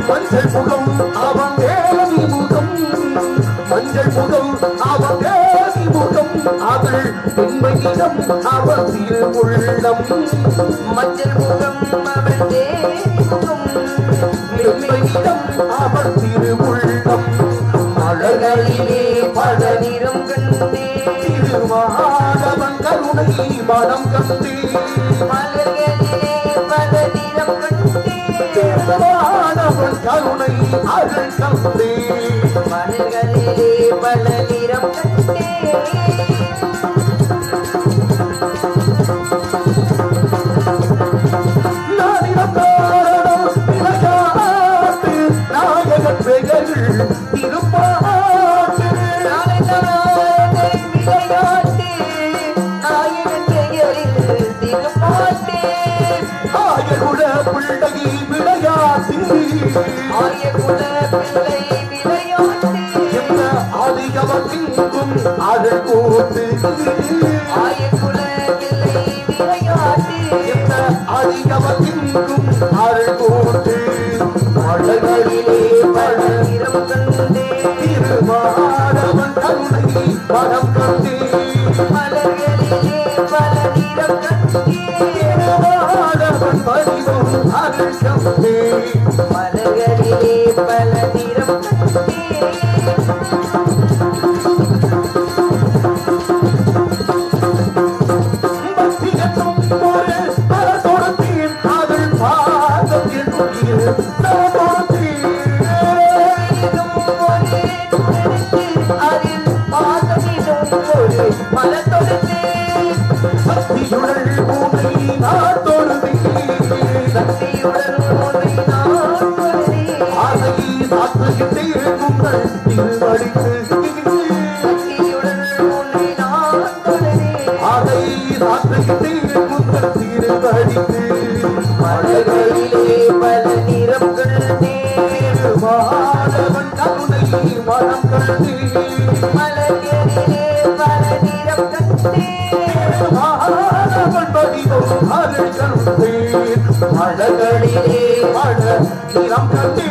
மஞ்சள் முகம் அவன் தேவி முகம் மஞ்சள் முகம் அவன் தேவி முகம் அவள் பெண்மையிடம் அவள் திருவுள்ளம் மஞ்சள் முகம் அவள் தேவி முகம் பெண்மையிடம் அவள் திருவுள்ளம் மலர்களிலே பல நிறம் கண்டே திருமாடவன் கருணை மனம் கண்டே மலர்களிலே பல நிறம் கண்டே திருமாடவன் கருணை அருள் கண்டே மலர்களிலே பல நிறம் கண்டே அருள் கூட்டு ஆயக்குல பிள்ளை விளையாட்டு இந்த அதிகமத்திற்கும் அருள் கூட்டு மலர்களிலே பல நிறம் கண்டே திருமாடவன் கருணை மனம் கண்டே மலர்களிலே பல நிறம் கண்டே திருமாடவன் பரிவும் அருள் கண்டே மலர்களிலே பல நிறம் கண்டே மலர்களிலே பல நிறம் கண்டே மாதவன் கருணை மனம் கண்டே மலர்களிலே பல நிறம் கண்டே மாதவன் பதிவும் அருள் கண்டே மலர்களிலே பல நிறம் கண்டே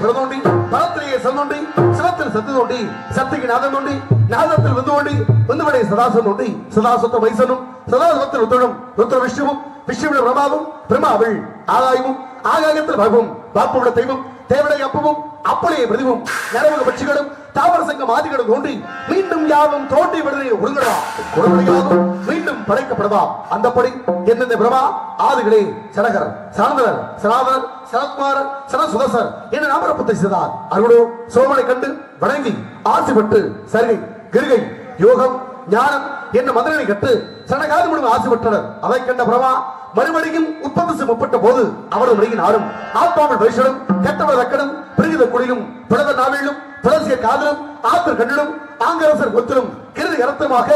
பிரதோண்டி பரத்திலேயே செல்தோண்டி சிவத்தில் சத்து தோண்டி சக்திக்கு நாதம் தோண்டி நாதத்தில் வந்து தோண்டி வந்துவடை சதாசம் தோண்டி சதாசத்த வைசனும் சதாசத்தில் ருத்ரனும் ருத்ர விஷ்ணுவும் விஷ்ணுவிட பிரமாவும் பிரமாவில் ஆகாயமும் ஆகாயத்தில் பகவும் பாப்புவிட தெய்வம் தேவடைய அப்பவும் அப்படியே பிரதிவும் நரமுக பட்சிகளும் தாவர சங்கம் ஆதிகளும் தோன்றி மீண்டும் யாவும் தோண்டி விடுதலை ஒழுங்கடா உடனடியாகவும் மீண்டும் படைக்கப்படுவா அந்தப்படி எந்தெந்த பிரமா ஆதிகளே சனகர் சனந்தரர் சனாதனர் சனத்குமாரர் சனசுதசர் என்ற நாமரப்பத்தை செய்தார் அருளோ சோமனை கண்டு வணங்கி ஆசைப்பட்டு சரிகை கிருகை யோகம் ஞானம் என்ன மந்திரனை கட்டு சனகாதி முழுவதும் ஆசைப்பட்டனர் அதை கண்ட பிரமா மறுபடியும் உற்பத்தி முற்பட்ட போது அவரது மொழியின் ஆறும் ஆத்மாவில் பரிசனும் கெட்டவர் தக்கனும் பிரிகித குழிலும் பிளத நாவிலும் பிளசிய காதலும் ஆத்தர் கண்ணிலும் ஆங்கரசர் கொத்திலும் கிருதி அரத்தமாக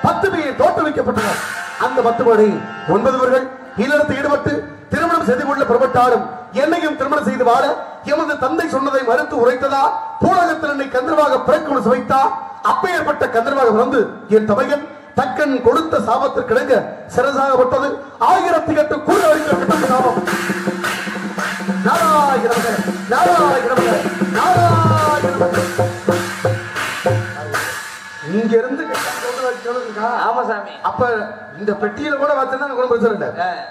10 பேர் தோற்றுவிக்கப்பட்டனர் அந்த 10 பேரை 9 பேர்கள் இல்லறத்தில் ஈடுபட்டு திருமணம் செய்து கொள்ள புறப்பட்டாலும் என்னையும் திருமணம் செய்து வாழ எமது தந்தை சொன்னதை மறுத்து உரைத்ததா பூலகத்தில் என்னை கந்தர்வாக பிறக்க சுவைத்தா அப்பேற்பட்ட கந்தர்வாக வந்து என் தமையன் தக்கன் கொடுத்த சாபத்திற்கிடங்க சிறசாகப்பட்டது 1008 கூற அளிக்கப்பட்ட சாபம். நாராயண நாராயண நாராயண இங்க இருந்து ஆமா சாமி. அப்ப இந்த பெட்டியில கூட வச்சிருந்தா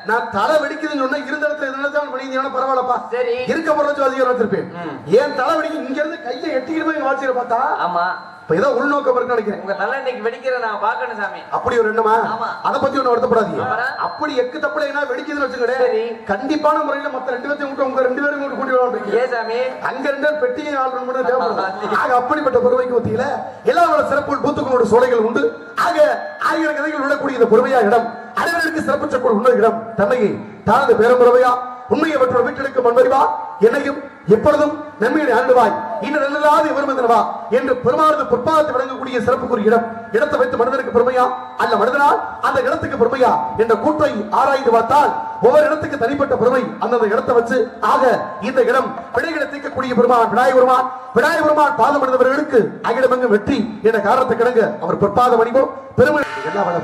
நான் தலை வெடிக்குதுன்னு சொன்னா இருந்த இடத்துல இருந்தாலும் பண்ணிங்கன்னா பரவாயில்லப்பா. சரி இருக்க போறது அதிகம் வச்சிருப்பேன். ஏன் தலை வெடிக்கும் இங்க இருந்து கையை எட்டிக்கிட்டு போய் வாட்சியில பார்த்தா ஆமா இப்ப ஏதோ உள்நோக்கம் இருக்கு நினைக்கிறேன். உங்க தலை இன்னைக்கு வெடிக்கிற நான் பாக்கணும் சாமி. அப்படி ஒரு எண்ணமா? அதை பத்தி ஒண்ணு வருத்தப்படாதீங்க. அப்படி எக்கு தப்புல என்ன வெடிக்குதுன்னு வச்சுக்கோங்க கண்டிப்பான முறையில மத்த 2 பேர்த்தையும் உங்க 2 பேரும் கூட்டி விடுவாங்க. ஏன் சாமி அங்க 2 பேர் பெட்டியை ஆள் மட்டும் தேவைப்படுது. ஆக அப்படிப்பட்ட பொறுமைக்கு மத்தியில எல்லாரோட சிறப்பு பூத்துக்களோட சோலைகள் உண்டு. ஆக 1000 கதைகள் விடக்கூடிய இந்த பொறுமையா இடம் அனைவருக்கு சிறப்பு சொற்கள் உண்மை இடம் தன்னையை தாழ்ந்து பேரமுறவையா உண்மையை பற்றி வீட்டெடுக்க மண்பறிவா என்னையும் எப்பொழுதும் நன்மையை ஆண்டுவாய் இன்னும் நல்லதாது எவருமந்தனவா என்று பெருமானது பொற்பாதத்தை வழங்கக்கூடிய சிறப்புக்குரிய இடம் இடத்தை வைத்து மனிதனுக்கு பெருமையா அல்ல மனிதனால் அந்த இடத்துக்கு பெருமையா என்ற கூற்றை ஆராய்ந்து பார்த்தால் ஒவ்வொரு இடத்துக்கு தனிப்பட்ட பெருமை அந்தந்த இடத்தை வச்சு ஆக இந்த இடம் பிழைகளை தீர்க்கக்கூடிய பெருமான் விநாயகபெருமான் பாதம் அடைந்தவர்களுக்கு அகிடமெங்கும் வெற்றி என்ற காரணத்தை கிடங்க அவர் பொற்பாத வணிகம் பெருமை எல்லாம்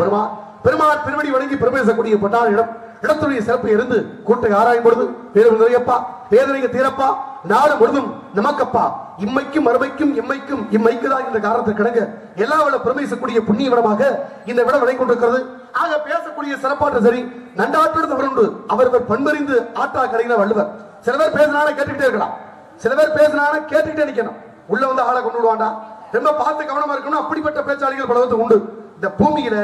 பெருமான் திருவடி வணங்கி பெருமேசக்கூடிய பொன்னான இடம் இடத்துடைய சிறப்பு இருந்து கூட்டை ஆராயும் பொழுது நிறையப்பா வேதனைக்கு தீரப்பா நாடு முழுதும் நமக்கப்பா இம்மைக்கும் மறுமைக்கும் எம்மைக்கும் இம்மைக்குதான் இந்த காரணத்தை கிடங்க எல்லா விட பெருமைசக்கூடிய புண்ணிய விடமாக இந்த விடம் விளை கொண்டிருக்கிறது ஆக பேசக்கூடிய சிறப்பாற்று சரி நண்டாற்றோடு தவறுண்டு அவர்கள் பண்பறிந்து ஆற்றா கிடைக்கிற வள்ளுவர் சில பேர் பேசினாலும் கேட்டுக்கிட்டே இருக்கலாம் சில பேர் பேசினாலும் கேட்டுக்கிட்டே நிக்கணும் உள்ள வந்து ஆளை கொண்டு விடுவாண்டா ரொம்ப பார்த்து கவனமா இருக்கணும் அப்படிப்பட்ட பேச்சாளிகள் பலவத்து உண்டு இந்த பூமியில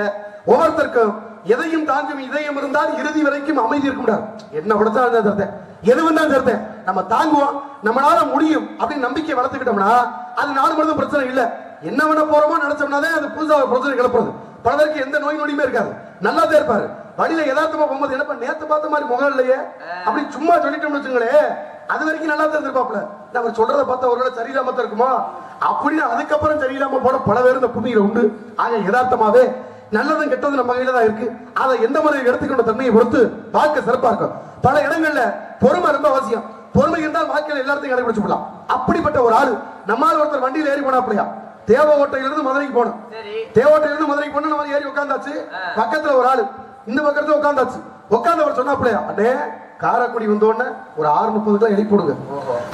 ஒவ்வொருத்தருக்கும் எதையும் தாங்கும் இதயம் இருந்தால் இறுதி வரைக்கும் அமைதி இருக்க முடியாது என்ன படுத்தாலும் எதுவும் தான் சேர்த்தேன் நம்ம தாங்குவோம் நம்மளால முடியும் அப்படின்னு நம்பிக்கை வளர்த்துக்கிட்டோம்னா அது நாடு முழுதும் பிரச்சனை இல்ல என்ன பண்ண போறோமோ நினைச்சோம்னாதே அது புதுசா பிரச்சனை கிளப்புறது பல பேருக்கு எந்த நோய் நொடியுமே இருக்காது நல்லாதான் இருப்பாரு வழியில யதார்த்தமா போகும்போது என்னப்பா நேத்து பார்த்த மாதிரி முகம் இல்லையே அப்படி சும்மா சொல்லிட்டோம்னு வச்சுங்களே அது வரைக்கும் நல்லா தான் இருப்பாப்ல நம்ம சொல்றதை பார்த்தா ஒரு வேளை சரியில்லாம தான் இருக்குமா அப்படின்னு அதுக்கப்புறம் சரியில்லாம போன பல பேர் இந்த பூமியில உண்டு ஆக யதார்த்தமாவே நல்லதும் கெட்டது நம்ம கையில தான் இருக்கு அதை எந்த முறையில் எடுத்துக்கொண்ட தன்மையை பொறுத்து பார்க்க சிறப்பா இருக்கும் பல இடங்கள்ல பொறுமை ரொம்ப அவசியம் பொறுமை இருந்தால் வாழ்க்கையில எல்லாத்தையும் கடைபிடிச்சு போடலாம் அப்படிப்பட்ட ஒரு ஆளு நம்மால் ஒருத்தர் வண்டியில ஏறி போனா அப்படியா தேவகோட்டையிலிருந்து மதுரைக்கு போனோம் தேவகோட்டையிலிருந்து மதுரைக்கு போன நம்ம ஏறி உட்காந்தாச்சு பக்கத்துல ஒரு ஆளு இந்த பக்கத்துல உட்காந்தாச்சு உட்காந்தவர் சொன்னா அப்படியா அடே காரைக்குடி வந்தோடனே ஒரு 6:30 எழுப்பி போடுங்க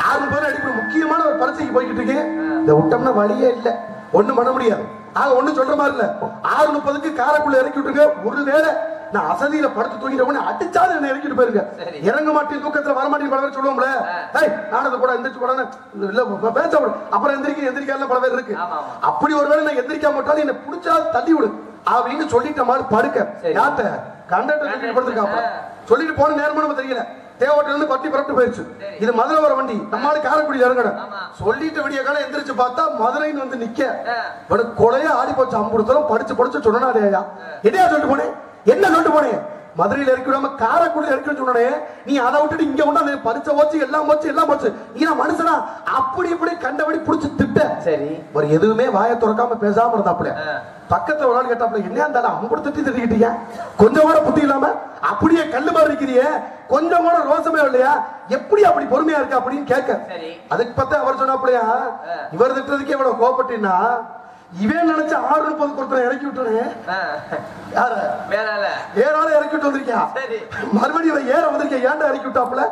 6:30 எழுப்பி முக்கியமான ஒரு பரீட்சைக்கு போய்கிட்டு இருக்கேன் இந்த விட்டோம்னா வழியே இல்லை ஒண்ணும் பண்ண முடியாது ஆக ஒண்ணும் சொல்ற மாதிரி இல்ல 6:30 காரைக்குள்ள இறக்கி விட்டுருங்க ஒருவேளை நான் அசதியில படுத்து தூங்கிட்ட உடனே அடிச்சாலும் என்ன இறக்கிட்டு போயிருங்க இறங்க மாட்டேன் தூக்கத்துல வர மாட்டேன் பல பேர் சொல்லுவோம்ல நானது கூட எந்திரிச்சு கூட இல்ல பேச அப்புறம் எந்திரிக்கால பல பேர் இருக்கு அப்படி ஒருவேளை நான் எந்திரிக்க மாட்டாலும் என்ன பிடிச்சா தள்ளி விடு அப்படின்னு சொல்லிட்ட மாதிரி படுக்க யார்ட்ட கண்டக்டர் படுத்திருக்காப்ல சொல்லிட்டு போன நேரமா நம்ம தெரியல தேவட்டில இருந்து பட்டி புறப்பட்டு போயிருச்சு இது மதுரை வர வண்டி நம்மளால காரைக்குடியில இறங்கணும் சொல்லிட்டு விடிய காலம் எந்திரிச்சு பார்த்தா மதுரைன்னு வந்து நிக்க கொலைய ஆடி போச்சு அம்புடுத்தலும் படிச்சு சொன்னாடியா என்னையா சொல்லிட்டு போனேன் என்ன சொல்லிட்டு போனேன் மதுரையில இறக்கி விடாம காரைக்குடியில இறக்கி சொன்னே நீ அதை விட்டுட்டு இங்க கொண்டு பரிச்சை போச்சு எல்லாம் போச்சு நீ மனுஷனா அப்படி இப்படி கண்டபடி புடிச்சு திட்ட சரி ஒரு எதுவுமே வாயை திறக்காம பேசாம இருந்தாப்ல பக்கத்துல ஒரு ஆள் கேட்டாப்ல என்ன இருந்தாலும் அம்புடு திட்டி திட்டிக்கிட்டீங்க கொஞ்சம் கூட புத்தி இல்லாம அப்படியே கல்லு மாதிரி இருக்கிறிய கொஞ்சம் கூட ரோசமே இல்லையா எப்படி அப்படி பொறுமையா இருக்கு அப்படின்னு கேட்க அதுக்கு பார்த்தா அவர் சொன்னாப்லையா இவர் திட்டதுக்கே இவ்வளவு கோபப்பட்டீங்கன்னா இவன் நினைச்ச 6:30 ஒருத்தரை இறக்கி விட்டுறேன் ஏறால இறக்கி விட்டு வந்திருக்கியா மறுபடியும் ஏற வந்திருக்கேன் ஏன்டா இறக்கி விட்டாப்புல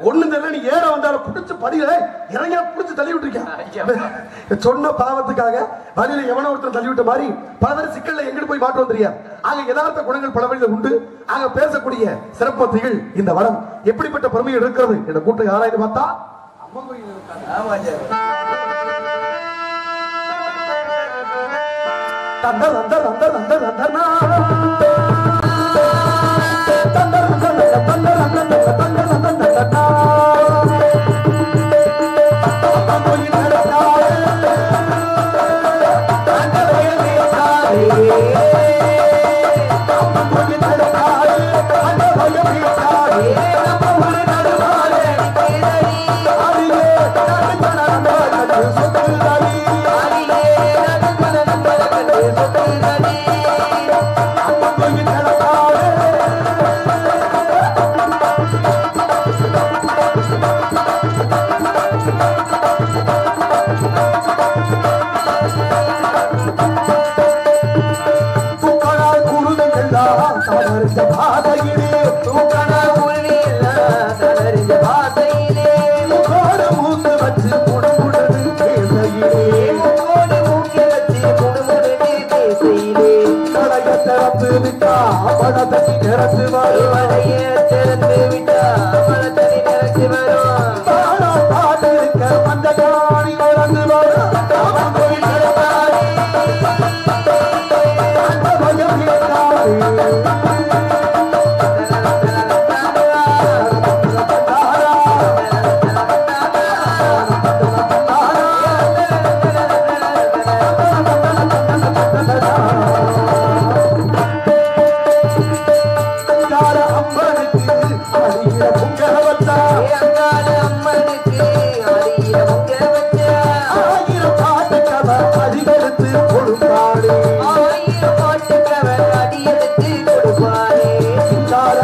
ஒண்ணும் தெரியல நீ ஏற வந்தாலும் புடிச்சு படியில இறங்க புடிச்சு தள்ளி விட்டுருக்கேன் சொன்ன பாவத்துக்காக வழியில எவனோ ஒருத்தர் தள்ளி விட்ட மாதிரி பல பேர் சிக்கல்ல எங்கிட்டு போய் மாட்டு வந்துறியா ஆக யதார்த்த குணங்கள் பல வழியில் உண்டு ஆக பேசக்கூடிய சிறப்பத்திகள் இந்த வளம் எப்படிப்பட்ட பெருமையில் இருக்கிறது என்ற கூட்டை ஆராய்ந்து பார்த்தா அம்மா கோயில் தந்தர் தந்தர் தந்தர் தந்தர் தந்தர்னா தந்தர் தந்தர் தந்தர் தந்தர் தந்தர் தந்தர்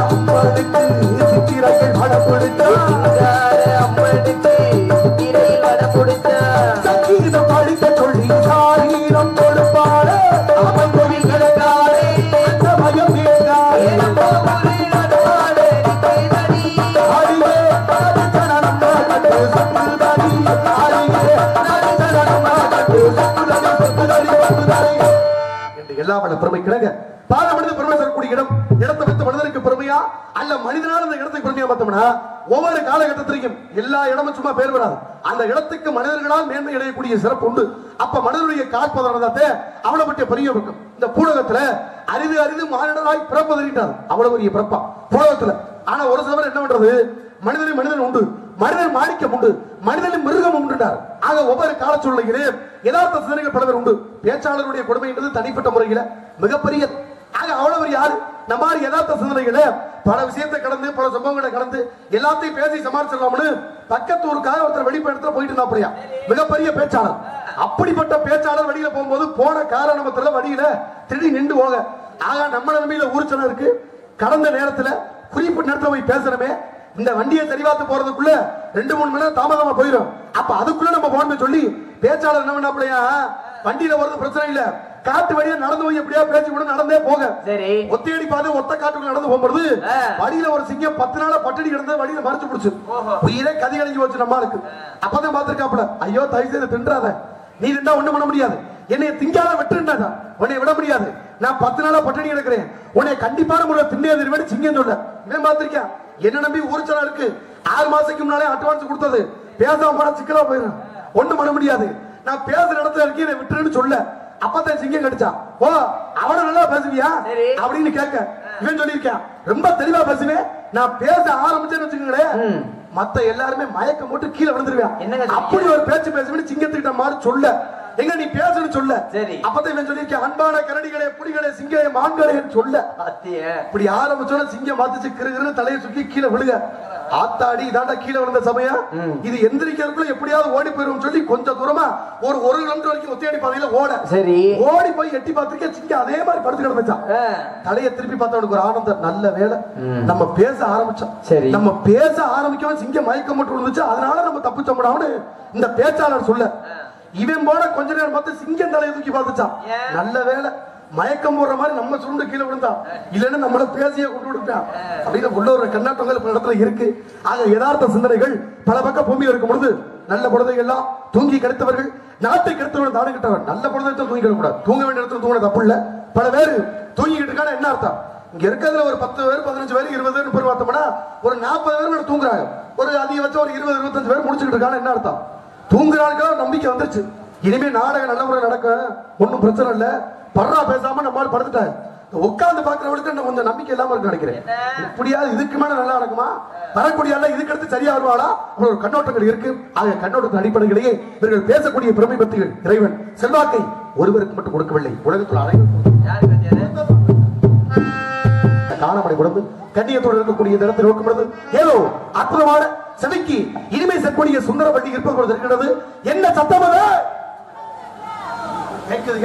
அம்மனுக்கு சித்திரையில் வட கொடுத்தா அம்மனுக்கு சித்திரையில் வட கொடுத்தா சங்கீதம் படிக்க சொல்லி சாரீரம் கொடுப்பாரு அவன் கோவில்களுக்காரே அந்த பயம் கேட்காரே எல்லா பெருமை கிடங்க பாரமனித பெருமை தரக்கூடிய இடம் இடத்தை வைத்த மனிதனுக்கு பெருமையா அல்ல மனிதனால அந்த இடத்துக்கு பெருமையா பார்த்தோம்னா ஒவ்வொரு காலகட்டத்திலையும் எல்லா இடமும் சும்மா பேர் வராது அந்த இடத்துக்கு மனிதர்களால் மேன்மை அடையக்கூடிய சிறப்பு உண்டு அப்ப மனிதனுடைய காற்பதே அவனை பற்றிய பெரிய இருக்கும் இந்த பூலகத்துல அரிது அரிது மானிடராய் பிறப்பதறிட்டார் அவ்வளவு பெரிய பிறப்பா பூலகத்துல ஆனா ஒரு சிலவர் என்ன பண்றது மனிதனை மனிதன் உண்டு மனிதன் மாணிக்கம் உண்டு மனிதனின் மிருகம் உண்டுட்டார் ஆக ஒவ்வொரு கால சூழ்நிலையிலே யதார்த்த சிந்தனைகள் பல பேர் உண்டு பேச்சாளருடைய கொடுமை என்பது தனிப்பட்ட முறையில மிகப்பெரிய ஆக அவ்வளவு யாரு நம்ம யதார்த்த சிந்தனைகளை பல விஷயத்தை கடந்து பல சம்பவங்களை கடந்து எல்லாத்தையும் பேசி சமாளிச்சிடலாம்னு பக்கத்து ஊருக்காக ஒருத்தர் வெளிப்படத்துல போயிட்டு இருந்தா அப்படியா மிகப்பெரிய பேச்சாளர் அப்படிப்பட்ட பேச்சாளர் வழியில போகும்போது போன காரணத்துல வழியில திருடி நின்று போக ஆக நம்ம நிலைமையில ஊர்ச்சனம் இருக்கு கடந்த நேரத்துல குறிப்பிட்ட நேரத்துல போய் பேசுறமே இந்த வண்டியை சரிவாத்து போறதுக்குள்ள 2-3 மணி நேரம் தாமதமா போயிடும் அப்ப அதுக்குள்ள நம்ம போகணும்னு சொல்லி பேச்சாளர் என்ன பண்ணாப்லையா வண்டியில போறது பிரச்சனை இல்ல காட்டு வழியா நடந்து போய் எப்படியா பேச்சு கூட நடந்தே போக ஒத்தையடி பாது ஒத்த காட்டுக்குள்ள நடந்து போகும்போது வழியில ஒரு சிங்கம் 10 நாளா பட்டடி கிடந்த வழியில மறைச்சு பிடிச்சு உயிரே கதி கழிஞ்சு வச்சு நம்ம இருக்கு அப்பதான் பாத்துருக்காப்ல ஐயோ தயவு செய்து தின்றாத நீ இருந்தா ஒண்ணும் பண்ண முடியாது என்னை திங்காத வெட்டுண்டாதா உன்னை விட முடியாது நான் 10 நாளா பட்டணி கிடக்கிறேன் உன்னை கண்டிப்பான முறை தின்னே சிங்கம் சொல்ல இவன் பாத்திருக்கேன் என்ன நம்பி ஊர்ச்சலா இருக்கு 6 மாசத்துக்கு முன்னாலே அட்வான்ஸ் கொடுத்தது பேசாம போனா சிக்கலா போயிடும் ஒண்ணும் பண்ண முடியாது நான் பேசுற இடத்துல இருக்கேன் என்னை விட்டுருன்னு சொல்ல அப்பதான் சிங்கம் கடிச்சா ஓ அவன நல்லா பேசுவியா அப்படின்னு கேட்க இவன் சொல்லியிருக்கான் ரொம்ப தெளிவா பேசுவேன் நான் பேச ஆரம்பிச்சேன்னு வச்சுக்கோங்களேன் மத்த எல்லாருமே மயக்கம் போட்டு கீழே விழுந்துருவேன் அப்படி ஒரு பேச்சு பேசுவேன் சிங்கத்துக்கிட்ட மாதிரி சொல்ல எங்க நீ பேசுன்னு சொல்ல அப்பதான் இவன் சொல்லியிருக்கேன் அன்பான கரடிகளே புலிகளே சிங்களே மான்களே சொல்ல இப்படி ஆரம்பிச்சோட சிங்கம் மாத்துச்சு கிருகிருன்னு தலையை சுற்றி கீழே விழுக ஆத்தாடி இதாண்டா கீழே விழுந்த சமயம் இது எந்திரிக்கிறதுக்குள்ள எப்படியாவது ஓடி போயிரும் சொல்லி கொஞ்சம் தூரமா ஒரு கிலோமீட்டர் வரைக்கும் ஒத்தையடி பாதையில ஓடி போய் எட்டி பார்த்திருக்கேன் சிங்கம் அதே மாதிரி படுத்து கிடந்துச்சான் தலையை திருப்பி பார்த்தவனுக்கு ஒரு ஆனந்தம் நல்ல வேலை நம்ம பேச ஆரம்பிச்சோம் நம்ம பேச ஆரம்பிக்கவும் சிங்கம் மயக்கம் மட்டும் இருந்துச்சு அதனால நம்ம தப்பிச்சோம்னு இந்த பேச்சாளர் சொல்ல இவன் போன கொஞ்ச நேரம் பார்த்து சிங்கம் தலையை தூக்கி பார்த்துச்சான் நல்ல வேலை மயக்கம் போடுற மாதிரி நம்ம சுருண்டு கீழே விழுந்தான் இல்லைன்னா நம்மள பேசிய கொண்டு விடுப்பான் அப்படின்னு உள்ள ஒரு கண்ணாட்டங்கள் பல இடத்துல இருக்கு ஆக யதார்த்த சிந்தனைகள் பல பக்கம் பூமியில் இருக்கும் பொழுது நல்ல குழந்தைகள் எல்லாம் தூங்கி கெடுத்தவர்கள் நாட்டை கெடுத்தவர்கள் தானே கிட்டவன் நல்ல குழந்தை தூங்கி கிடக்கூடாது தூங்க வேண்டிய இடத்துல தூங்க தப்பு இல்ல பல பேர் தூங்கிக்கிட்டு இருக்கான என்ன அர்த்தம் இங்க இருக்கிறதுல ஒரு 10 பேர் 15 பேர் 20 பேர் பேர் பார்த்தோம்னா ஒரு 40 பேர் தூங்குறாங்க ஒரு அதிகபட்சம் ஒரு 20-25 பேர் முடிச்சுக்கிட்டு இருக்கான என்ன அர்த்தம் தூங்குறாங்க நம்பிக்கை வந்துருச்சு இனிமே நாடகம் நல்ல முறை நடக்க ஒன்னும் பிரச்சனை இல்ல பர்றா பேசாம நம்மளால படுத்துட்டாங்க உட்கார்ந்து பாக்குறவளுக்கு கொஞ்சம் நம்பிக்கை இல்லாம இருக்கு நினைக்கிறேன் இப்படியாவது இதுக்கு மேல நல்லா நடக்குமா வரக்கூடிய இதுக்கு அடுத்து சரியா வருவாளா ஒரு கண்ணோட்டங்கள் இருக்கு ஆக கண்ணோட்டத்தின் அடிப்படையிலேயே இவர்கள் பேசக்கூடிய பெருமை பற்றிகள் இறைவன் செல்வாக்கை ஒருவருக்கு மட்டும் கொடுக்கவில்லை உலகத்தில் அனைவரும் காணமடை கொடுத்து கண்ணியத்தோடு இருக்கக்கூடிய இந்த இடத்தில் நோக்கும் பொழுது ஏதோ அற்புதமான செவிக்கு இனிமை செக்கூடிய சுந்தர வண்டி இருப்பது போல இருக்கிறது என்ன சத்தம் அது கேட்குது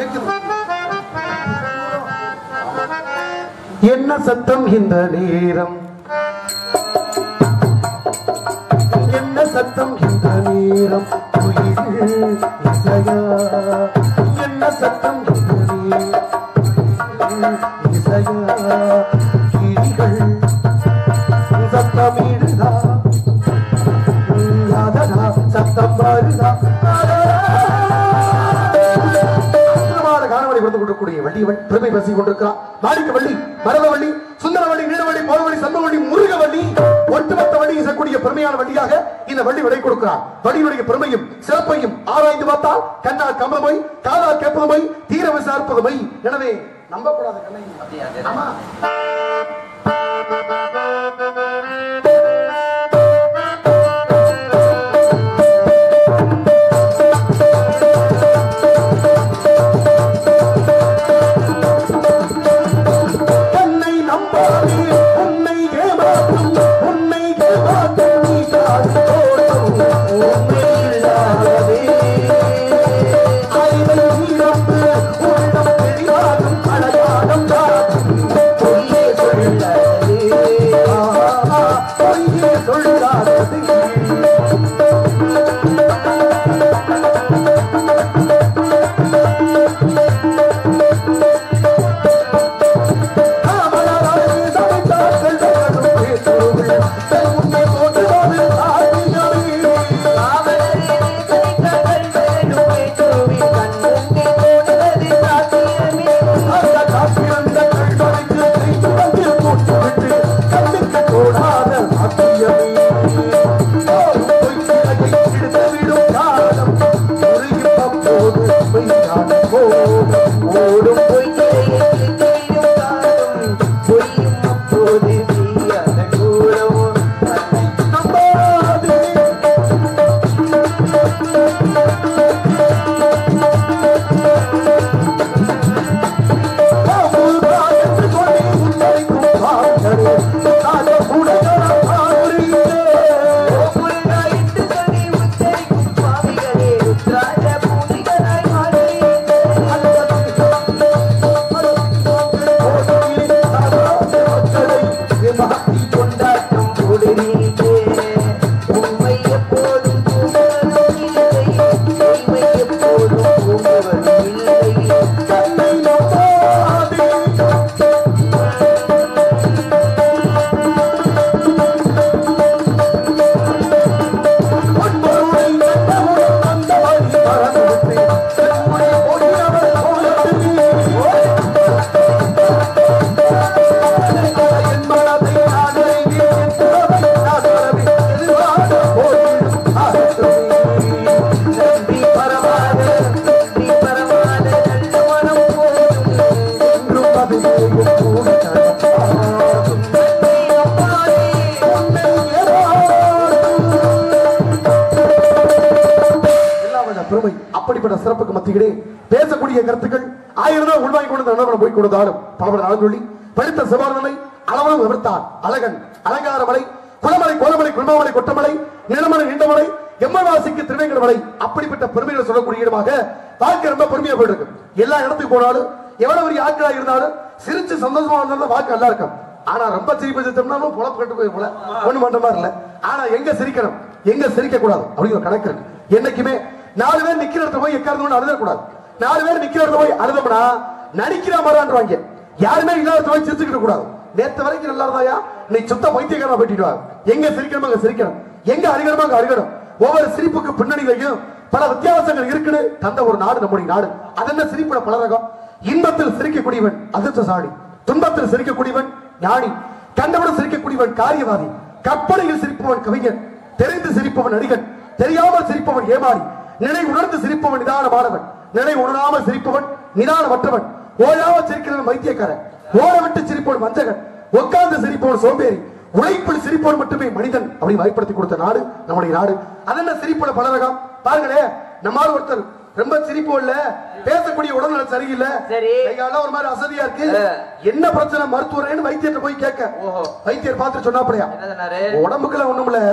என்ன சத்தம் இந்த நேரம் என்ன சத்தம் இந்த நேரம் என்ன சத்தம் இந்த நேரம் கிளிகள் சத்தமிடுதா சத்தம் வருதா காணவழி கொடுத்து கொண்டிருக்கூடிய வள்ளியவன் பெருமை பேசிக் கொண்டிருக்கிறான் மாணிக்க வள்ளி மரதவள்ளி சுந்தரவள்ளி நீலவள்ளி மோகவள்ளி சண்முகவள்ளி முருகவள்ளி ஒட்டுமொத்த வள்ளி இசக்கூடிய பெருமையான வள்ளியாக இந்த வள்ளி விடை கொடுக்கிறார் வள்ளியுடைய பெருமையும் சிறப்பையும் ஆராய்ந்து பார்த்தால் கண்ணால் கம்பமை காதால் கேட்பதுமை தீர விசாரிப்பதுமை எனவே நம்பக்கூடாது கண்ணை ஆமா Yeah. அப்படிப்பட்ட சிறப்புக்கு மத்தியிலே பேசக்கூடிய கருத்துக்கள் 1000 தான் உள்வாங்கி கொண்டு நண்பர்கள் போய் கொடுத்தாலும் பலபட நாளொலி படித்த சிவாரனை அளவும் விவரித்தார் அழகன் அலங்காரமலை குளமலை கோலமலை குளமலை கொட்டமலை நிலமலை நீண்டமலை எம்மவாசிக்கு திருவேங்கடமலை அப்படிப்பட்ட பெருமைகளை சொல்லக்கூடிய இடமாக வாழ்க்கை ரொம்ப பெருமையா போயிருக்கு. எல்லா இடத்துக்கு போனாலும் எவ்வளவு பெரிய ஆட்களா இருந்தாலும் சிரிச்சு சந்தோஷமா இருந்தாலும் வாழ்க்கை நல்லா இருக்கும். ஆனா ரொம்ப சிரிப்பு சிரித்தோம்னாலும் பொழப்பு கட்டு போய் போல ஒண்ணு பண்ற மாதிரி இல்ல. ஆனா எங்க சிரிக்கணும் எங்க சிரிக்க கூடாது அப்படிங்கிற கணக்கு இருக்கு. என்னைக்குமே 4 பேர் நிக்கிற இடத்துல போய் எக்காரணம் அழுதக்கூடாது. 4 பேர் நிக்கிற இடத்துல போய் அழுதோம்னா நடிக்கிற மாதிரிவாங்க. யாருமே இல்லாத போய் சிரிச்சுக்கிட்டு கூடாது. நேற்று வரைக்கும் நல்லா இருந்தாயா நீ சுத்த பைத்தியக்காரமா போயிட்டு எங்க சிரிக்கணும் அங்க சிரிக்கணும், எங்க அழுகணுமோ அங்க அழுகணும். ஒவ்வொரு சிரிப்புக்கு பின்னணியிலையும் பல வித்தியாசங்கள் இருக்குன்னு தந்த ஒரு நாடு நம்முடைய நாடு. அதென்ன சிரிப்புல பல ரகம். இன்பத்தில் சிரிக்கக்கூடியவன் அதிர்ஷ்டசாலி, துன்பத்தில் சிரிக்கக்கூடியவன் ஞானி, கண்டவுடன் சிரிக்கக்கூடியவன் காரியவாதி, கற்பனையில் சிரிப்பவன் கவிஞன், தெரிந்து சிரிப்பவன் நடிகன், தெரியாமல் சிரிப்பவன் ஏமாறி, நிலை உணர்ந்து சிரிப்பவன் நிதானமானவன், நிலை உணராமல் சிரிப்பவன் நிதானமற்றவன், ஓயாமல் சிரிக்கிறவன் வைத்தியக்காரன், ஓட விட்டு சிரிப்பவன் வஞ்சகன், உட்கார்ந்து சிரிப்பவன் சோம்பேறி, உழைப்பில் சிரிப்பவன் மட்டுமே மனிதன் அப்படி வாய்ப்படுத்தி கொடுத்த நாடு நம்முடைய நாடு. அதென்ன சிரிப்புல பல ரகம் பாருங்களே. நம்மால் ஒருத்தர் ரொம்ப சிரிப்பு இல்ல, பேசக்கூடிய உடல்நல சரியில்லை, கைகால ஒரு மாதிரி அசதியா இருக்கு, என்ன பிரச்சனை மருத்துவரேன்னு வைத்தியத்தை போய் கேட்க வைத்தியர் பார்த்து சொன்னாப்படியா உடம்புக்குள்ள ஒண்ணுமில்ல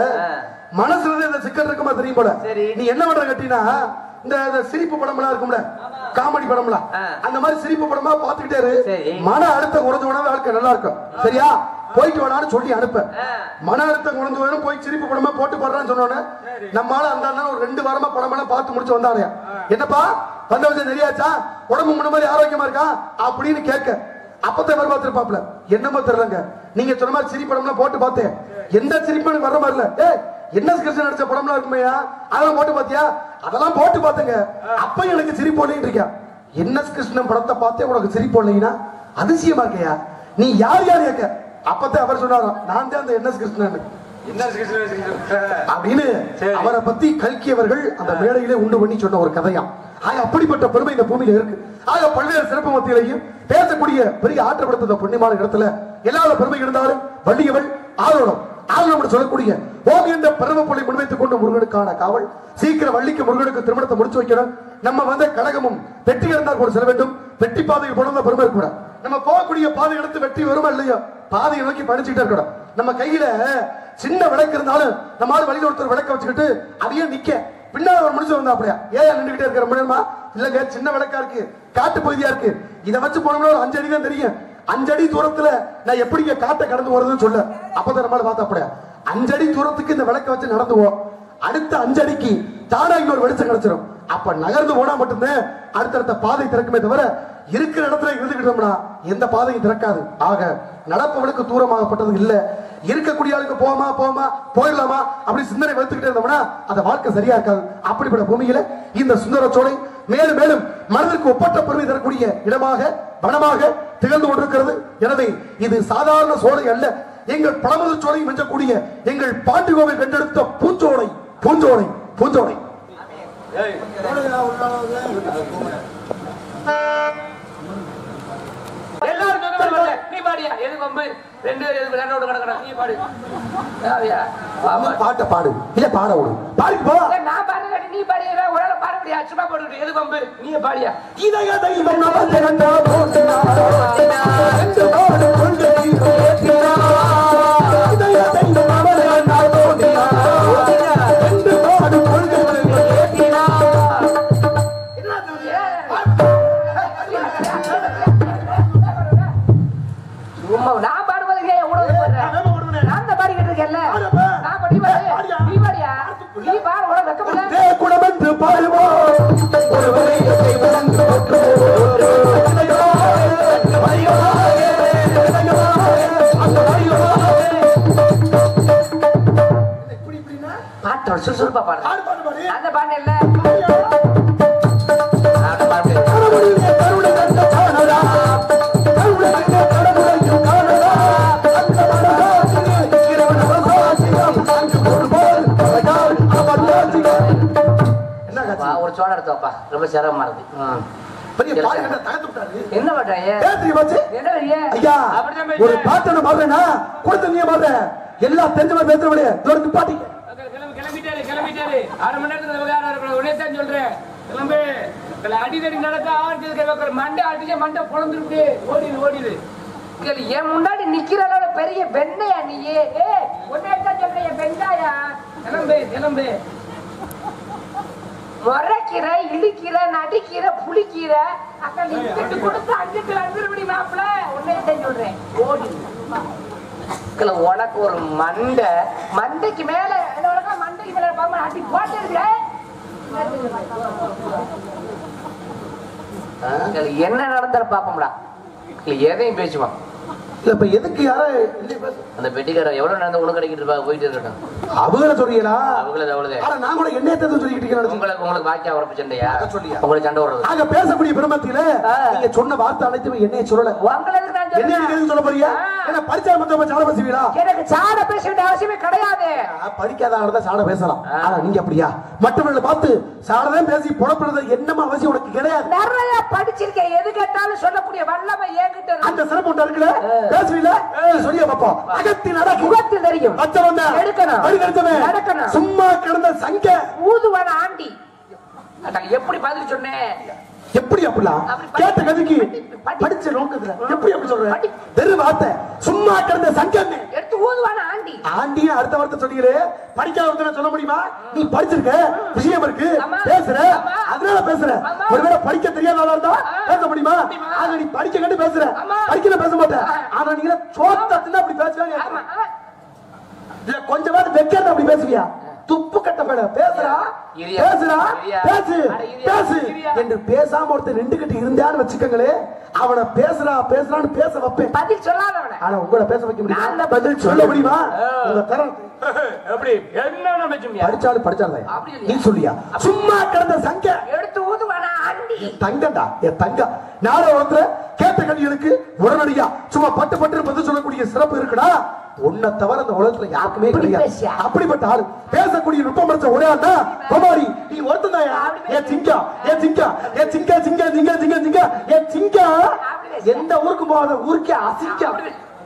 மனசுல இந்த சிக்கல் இருக்குமா தெரியும் போல. நீ என்ன பண்ற கட்டினா இந்த சிரிப்பு படம் எல்லாம் இருக்கும்ல, காமெடி படம்லாம், அந்த மாதிரி சிரிப்பு படமா பாத்துக்கிட்டே மன அழுத்தம் குறைஞ்ச உடனே வாழ்க்கை நல்லா இருக்கும். சரியா போயிட்டு வேணான்னு சொல்லி அனுப்ப. மன அழுத்தம் குறைஞ்சு வேணும் போய் சிரிப்பு படமா போட்டு போடுறான்னு சொன்னோன்னு நம்மளால அந்த ஒரு 2 வாரமா படமெல்லாம் பார்த்து முடிச்சு வந்தாரு. என்னப்பா வந்த வச்சு தெரியாச்சா, உடம்பு முன்ன மாதிரி ஆரோக்கியமா இருக்கா அப்படின்னு கேட்க அப்பதான் வர பார்த்துருப்பாப்ல. என்னமோ தெரியலங்க, நீங்க சொன்ன மாதிரி சிரிப்பு படம்லாம் போட்டு பார்த்தேன், எந்த சிரிப்பு எனக்கு வர மாதிரி இல்ல. என்ன கிருஷ்ணன் நடிச்ச படம்லாம் இருக்குமையா அதெல்லாம் போட்டு பாத்தியா, அதெல்லாம் போட்டு பாத்துங்க அப்ப எனக்கு சிரிப்பு இல்லைன்னு இருக்கியா. என்ன கிருஷ்ணன் படத்தை பார்த்தே உனக்கு சிரிப்பு இல்லைன்னா அதிசயமா இருக்கையா, நீ யார் யார் கேட்க. அப்பதான் அவர் சொன்னாராம், நான் தான் அந்த என்எஸ் கிருஷ்ணன் அப்படின்னு அவரை பத்தி கல்கியவர்கள் அந்த மேடையிலே உண்டு பண்ணி சொன்ன ஒரு கதையா. அப்படிப்பட்ட பெருமை இந்த பூமியில இருக்கு. ஆக பல்வேறு சிறப்பு மத்தியிலையும் பேசக்கூடிய பெரிய ஆற்றப்படுத்த புண்ணியமான இடத்துல எல்லா பெருமை இருந்தாலும் வள்ளியவள் ஆரோடம் ஆரோடம் சொல்லக்கூடிய ஓம் என்ற பருவப்பொழி முன்வைத்துக் கொண்டு முருகனுக்கான காவல். சீக்கிரம் வள்ளிக்கு முருகனுக்கு திருமணத்தை முடிச்சு வைக்கணும். நம்ம வந்த கழகமும் வெற்றி இருந்தால் கூட செல்ல வேண்டும். வெற்றி பாதையில் போன பெருமை கூட நம்ம போகக்கூடிய பாதை எடுத்து வெற்றி வருமா இல்லையோ பாதையை நோக்கி படிச்சுக்கிட்டே இருக்கணும். நம்ம கையில சின்ன விளக்கு இருந்தாலும் நம்மளால வழியில் ஒருத்தர் விளக்க வச்சுக்கிட்டு அதையே நிக்க பின்னால ஒரு மனுஷன் வந்தா அப்படியா ஏன் நின்றுகிட்டே இருக்கிற முடியுமா இல்லங்க, சின்ன விளக்கா இருக்கு, காட்டு பகுதியா இருக்கு, இதை வச்சு போனோம்னா ஒரு 5 அடி தான் தெரியும். 5 அடி தூரத்துல நான் எப்படிங்க காட்டை கடந்து போறதுன்னு சொல்ல அப்பதான் நம்மளால பார்த்தா அப்படியா 5 அடி தூரத்துக்கு இந்த விளக்க வச்சு நடந்துவோம். அடுத்த 5 அடிக்கு தானா இன்னொரு வெளிச்சம் கிடைச்சிடும். அப்ப நகர்ந்து போனா மட்டும்தான் அடுத்தடுத்த பாதை திறக்குமே தவிர இருக்கிற இடத்துல இருந்துக்கிட்டோம்னா எந்த பாதையும் திறக்காது. ஆக நடப்பவனுக்கு தூரமாகப்பட்டது இல்ல. இருக்கக்கூடிய ஆளுக்கு போமா போயிடலாமா அப்படி சிந்தனை வளர்த்துக்கிட்டே இருந்தோம்னா அந்த வாழ்க்கை சரியா இருக்காது. அப்படிப்பட்ட பூமியில இந்த சுந்தர சோலை மேலும் மேலும் மனதிற்கு ஒப்பற்ற பெருமை தரக்கூடிய இடமாக வனமாக திகழ்ந்து கொண்டிருக்கிறது. எனவே இது சாதாரண சோலை அல்ல. எங்கள் பழமுதிர் சோலை மிஞ்சக்கூடிய எங்கள் பாண்டிகோவை கண்டெடுத்த பூஞ்சோலை பூஞ்சோலை பூஞ்சோலை. நீ பாடியா எது பம்பு 2 பேர் எதுக்கு ரெண்டோட கடக்கடா நீ பாடு பாட்ட பாடு இல்ல பாட விடு பாடிக்கு போ. நான் பாடுறேன் நீ பாடியா உடல பாட முடியா சும்மா போட்டுட்டு எது பம்பு நீ பாடியா இதய தெய்வம் நம திரண்டா போட்டினா ரெண்டு பாடு கொண்டு ஏத்தினா இதய தெய்வம் நம திரண்டா போட்டினா ரெண்டு பாடு கொண்டு ஏத்தினா. நான் பாடுவது நான் தான் பாடிக்கிட்டு இருக்கேன்ல நான் பாடி நீ பாடியா நீ பாடு உடனே வெக்கப்பட குடம் என்று பாடுவோம் பாட்டு சுறுசுறுப்பா பாடு அந்த பாட்டு இல்ல ஒரு சோழ எடுத்தோப்பா ரொம்ப சிரமமா இருக்கு. என்ன பண்றீங்க ஒரு பாட்டு பாடுறேன்னா கொடுத்த நீ பாடுற எல்லாம் தெரிஞ்ச மாதிரி பேசுறவனே பாட்டி கிளம்பிட்டாரு 1/2 மணி நேரத்துக்கு விவகாரம் இருக்கணும். உடனே தான் சொல்றேன் கிளம்பு. அடிக்கடி நடக்க மண்டை அடிச்ச மண்டை பொழந்துருக்கு ஓடிது என் முன்னாடி நிக்கிறதோட பெரிய வெண்ணையா நீயே உடனே சொல்ற வெங்காயா கிளம்பு முறைக்கிற இழுக்கிற நடிக்கிற புளிக்கிற அக்கா இங்கிட்டு கொடுத்து அங்கிட்டு வந்துருபடி மாப்பிள உடனே சொல்றேன் ஓடி உனக்கு ஒரு மண்டைக்கு மேல மண்டைக்கு மேல அடி போட்டு என்ன நடந்தாலும் பாப்போம்டா எதையும் பேசுவான். இப்ப எதுக்கு யாரோ அந்த பெட்டிக்கார எவ்வளவு நேரம் உனக்கு கிடைக்கிட்டு இருப்பாங்க போயிட்டு இருக்காங்க அவங்கள சொல்றீங்களா அவங்கள அவ்வளவு நான் கூட என்ன சொல்லிக்கிட்டு இருக்கேன். உங்களுக்கு வாக்கியா உரப்பு சண்டையா சொல்லியா உங்களுக்கு சண்டை வர்றது அங்க பேசக்கூடிய பிரமத்தில நீங்க சொன்ன வார்த்தை அனைத்துமே என்னைய சொல்லல என்ன சொல்ல போறியா என்ன பரிச்சை மத்தவங்க சாட பேசுவீங்களா எனக்கு சாட பேச வேண்டிய அவசியமே கிடையாது. படிக்காத ஆளு தான் சாட பேசலாம். ஆனா நீங்க அப்படியா மற்றவங்களை பார்த்து சாடதான் பேசி புறப்படுறது என்னமா அவசியம் உனக்கு கிடையாது. நிறைய படிச்சிருக்கேன் எது கேட்டாலும் சொல்லக்கூடிய வல்லமை ஏங்கிட்ட அந்த சிறப்பு ஒன்று இருக்குல்ல பேசுவீல சொல்லியா பாப்பா அகத்தி நடக்கும் முகத்தில் தெரியும் மச்சவந்த எடுக்கணும் அடிக்கணுமே நடக்கணும் சும்மா கிடந்த சங்க ஊதுவான ஆண்டி எப்படி பதில் சொன்னேன் எப்படி அப்படிலாம் கேட்ட கதைக்கு படிச்ச நோக்கத்துல எப்படி அப்படி சொல்ற வெறும் வார்த்தை சும்மா கிடந்த சங்கம் எடுத்து ஊதுவான ஆண்டி ஆண்டியா அடுத்த வார்த்தை சொன்னீங்களே படிக்காத ஒருத்தர சொல்ல முடியுமா? நீ படிச்சிருக்க விஷயம் இருக்கு பேசுற அதனால பேசுற ஒருவேளை படிக்க தெரியாத இருந்தா பேச முடியுமா? ஆனா நீ படிக்க கண்டு பேசுற படிக்கல பேச மாட்டேன். ஆனா நீங்க சோத்தத்துல அப்படி பேசுவாங்க இல்ல கொஞ்சமாவது வெக்கிறது அப்படி பேசுவியா? துப்பு கட்ட பேட பேசுறா பேசு பேசு என்று பேசாம ஒருத்தர் நின்றுகிட்டு இருந்தான்னு வச்சுக்கங்களே அவனை பேசுறான்னு பேச வைப்பேன். பதில் சொல்லாதவன ஆனா உங்களை பேச வைக்க முடியும் பதில் சொல்ல முடியுமா? உங்க தரம் எப்படி என்ன பேசுமியா படிச்சாலும் நீ சொல்லியா சும்மா கிடந்த சங்க எடுத்து ஊதுவானா ஆண்டி தங்கடா என் தங்க நாளை ஒருத்தர் கேட்ட கல்விகளுக்கு உடனடியா சும்மா பட்டு பதில் சொல்லக்கூடிய சிறப்பு இருக்குடா. உன்னை தவிர அந்த உலகத்துல யாருக்குமே கிடையாது. அப்படிப்பட்ட ஆளு பேசக்கூடிய நுட்பம் படிச்ச ஒரே ஆள் தான் குமாரி. நீ ஒருத்தந்தாயா எந்த ஊருக்கு போகாத ஊருக்கே அசிங்கா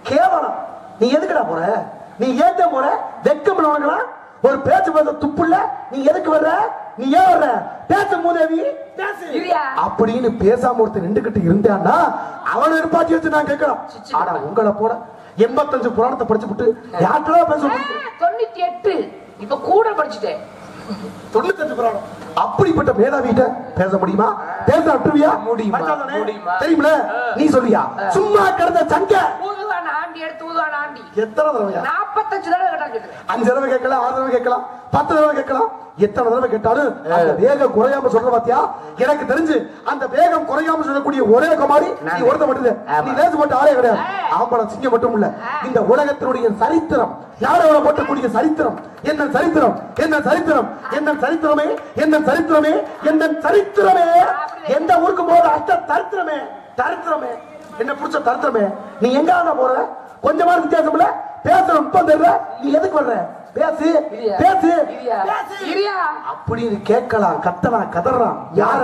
கேவலம். நீ எதுக்குடா போற? நீ ஏத்த போற வெக்கம் உனக்குலாம் ஒரு பேச்சு பேச துப்புல நீ எதுக்கு வர்ற? நீ ஏன் வர்ற? பேச மூதேவி அப்படின்னு பேசாம ஒருத்தர் நின்றுகிட்டு இருந்தான்னா அவனை நிற்பாட்டி வச்சு நான் கேட்கலாம். ஆனா உங்களை போட 85 புராணத்தை படிச்சுட்டு யார்கிட்ட பேச 98 இப்ப கூட படிச்சுட்டேன் 95 புராணம் அப்படிப்பட்ட மேதாவிட்ட பேச முடியுமா? பேச அட்டுவியா? முடியுமா? தெரியுமில நீ சொல்லியா சும்மா கிடந்த சங்க ஊதுவான ஆண்டி எடுத்து ஊதுவான ஆண்டி எத்தனை தடவை 45 தடவை 5 தடவை கேட்கலாம், 6 தடவை கேட்கலாம், 10 தடவை கேட்கலாம். எத்தனை தடவை கேட்டாலும் அந்த வேகம் குறையாம சொல்ற பாத்தியா? எனக்கு தெரிஞ்சு அந்த வேகம் குறையாம சொல்லக்கூடிய ஒரே குமாரி நீ ஒருத்த மட்டும். நீ லேசு போட்ட ஆளே கிடையாது. ஆம்பளை சிங்கம் மட்டும் இல்ல, இந்த உலகத்தினுடைய சரித்திரம் யாரோட போட்டக்கூடிய சரித்திரம் என்ன சரித்திரம், என்ன சரித்திரம், என்ன சரித்திரமே, என்ன சரித்திரமே, என்ன சரித்திரமே, எந்த ஊருக்கு போற அஷ்ட சரித்திரமே, சரித்திரமே என்ன புடிச்ச சரித்திரமே. நீ எங்க போற? கொஞ்சமா வித்தியாசம் இல்ல பேசுற. இப்ப தெரியல நீ எதுக்கு வர்ற? பேசு பேசு அப்படின்னு கேட்கலாம், கத்தலாம், கதறான். யார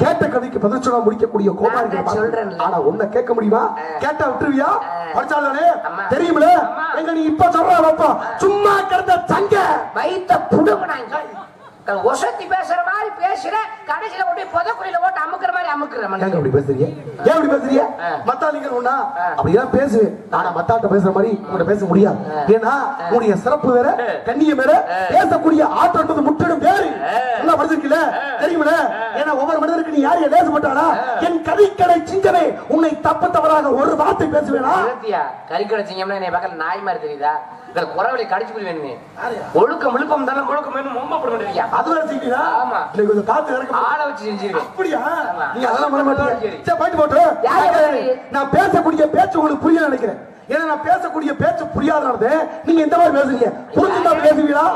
கேட்ட கதைக்கு பதில் சொல்ல முடிக்கக்கூடிய கோமாளிகள். ஆனா உன்னை கேட்க முடியுமா? கேட்டா விட்டுருவியா? படிச்சாலே தெரியுமில எங்க நீ இப்ப சொல்ற சும்மா கிடந்த தங்க வைத்த புடுங்கினாங்க. ஒசத்தி பேசுற மாதிரி பேசுற, கடைசியில கொண்டு புதக்குழியில போட்டு அமுக்குற மாதிரி அமுக்குற. அப்படி பேசுறீங்க? ஏன் அப்படி பேசுறீங்க? மத்தாளிங்க ஒண்ணா அப்படிதான் பேசுவேன். ஆனா மத்தாட்ட பேசுற மாதிரி உங்கள்ட்ட பேச முடியாது. ஏன்னா உங்களுடைய சிறப்பு வேற, கண்ணியம் வேற, பேசக்கூடிய ஆற்றல் முற்றிலும் வேறு. நல்லா படிச்சிருக்கீல, தெரியுமில? ஏன்னா ஒவ்வொரு மனிதருக்கு நீ யாரையும் பேச மாட்டானா? என் கறிக்கடை சிங்கமே, உன்னை தப்பு தவறாக ஒரு வார்த்தை பேசுவேனா? கறிக்கடை சிங்கம்னா என்னை பக்கத்துல நாய் மாதிரி தெரியுதா? குறவழி கடிச்சு போடுவேன். ஒழுக்கம் முழுக்கம் தானே ஒழுக்கம் மொம்ப போட மாட்டேங்க. அது வேற செய்வீங்களா? ஆமா, கொஞ்சம் காத்து இறக்க ஆளை வச்சு செஞ்சிருவேன். அப்படியா? நீங்க அதெல்லாம் பண்ண மாட்டீங்க. சரி, பாட்டு போட்டு. நான் பேசக்கூடிய பேச்சு உங்களுக்கு புரிய நினைக்கிறேன். ஏன்னா நான் பேசக்கூடிய பேச்சு புரியாதனால நீங்க இந்த மாதிரி பேசுறீங்க. புரிஞ்சுட்டா பேசுவீங்களா?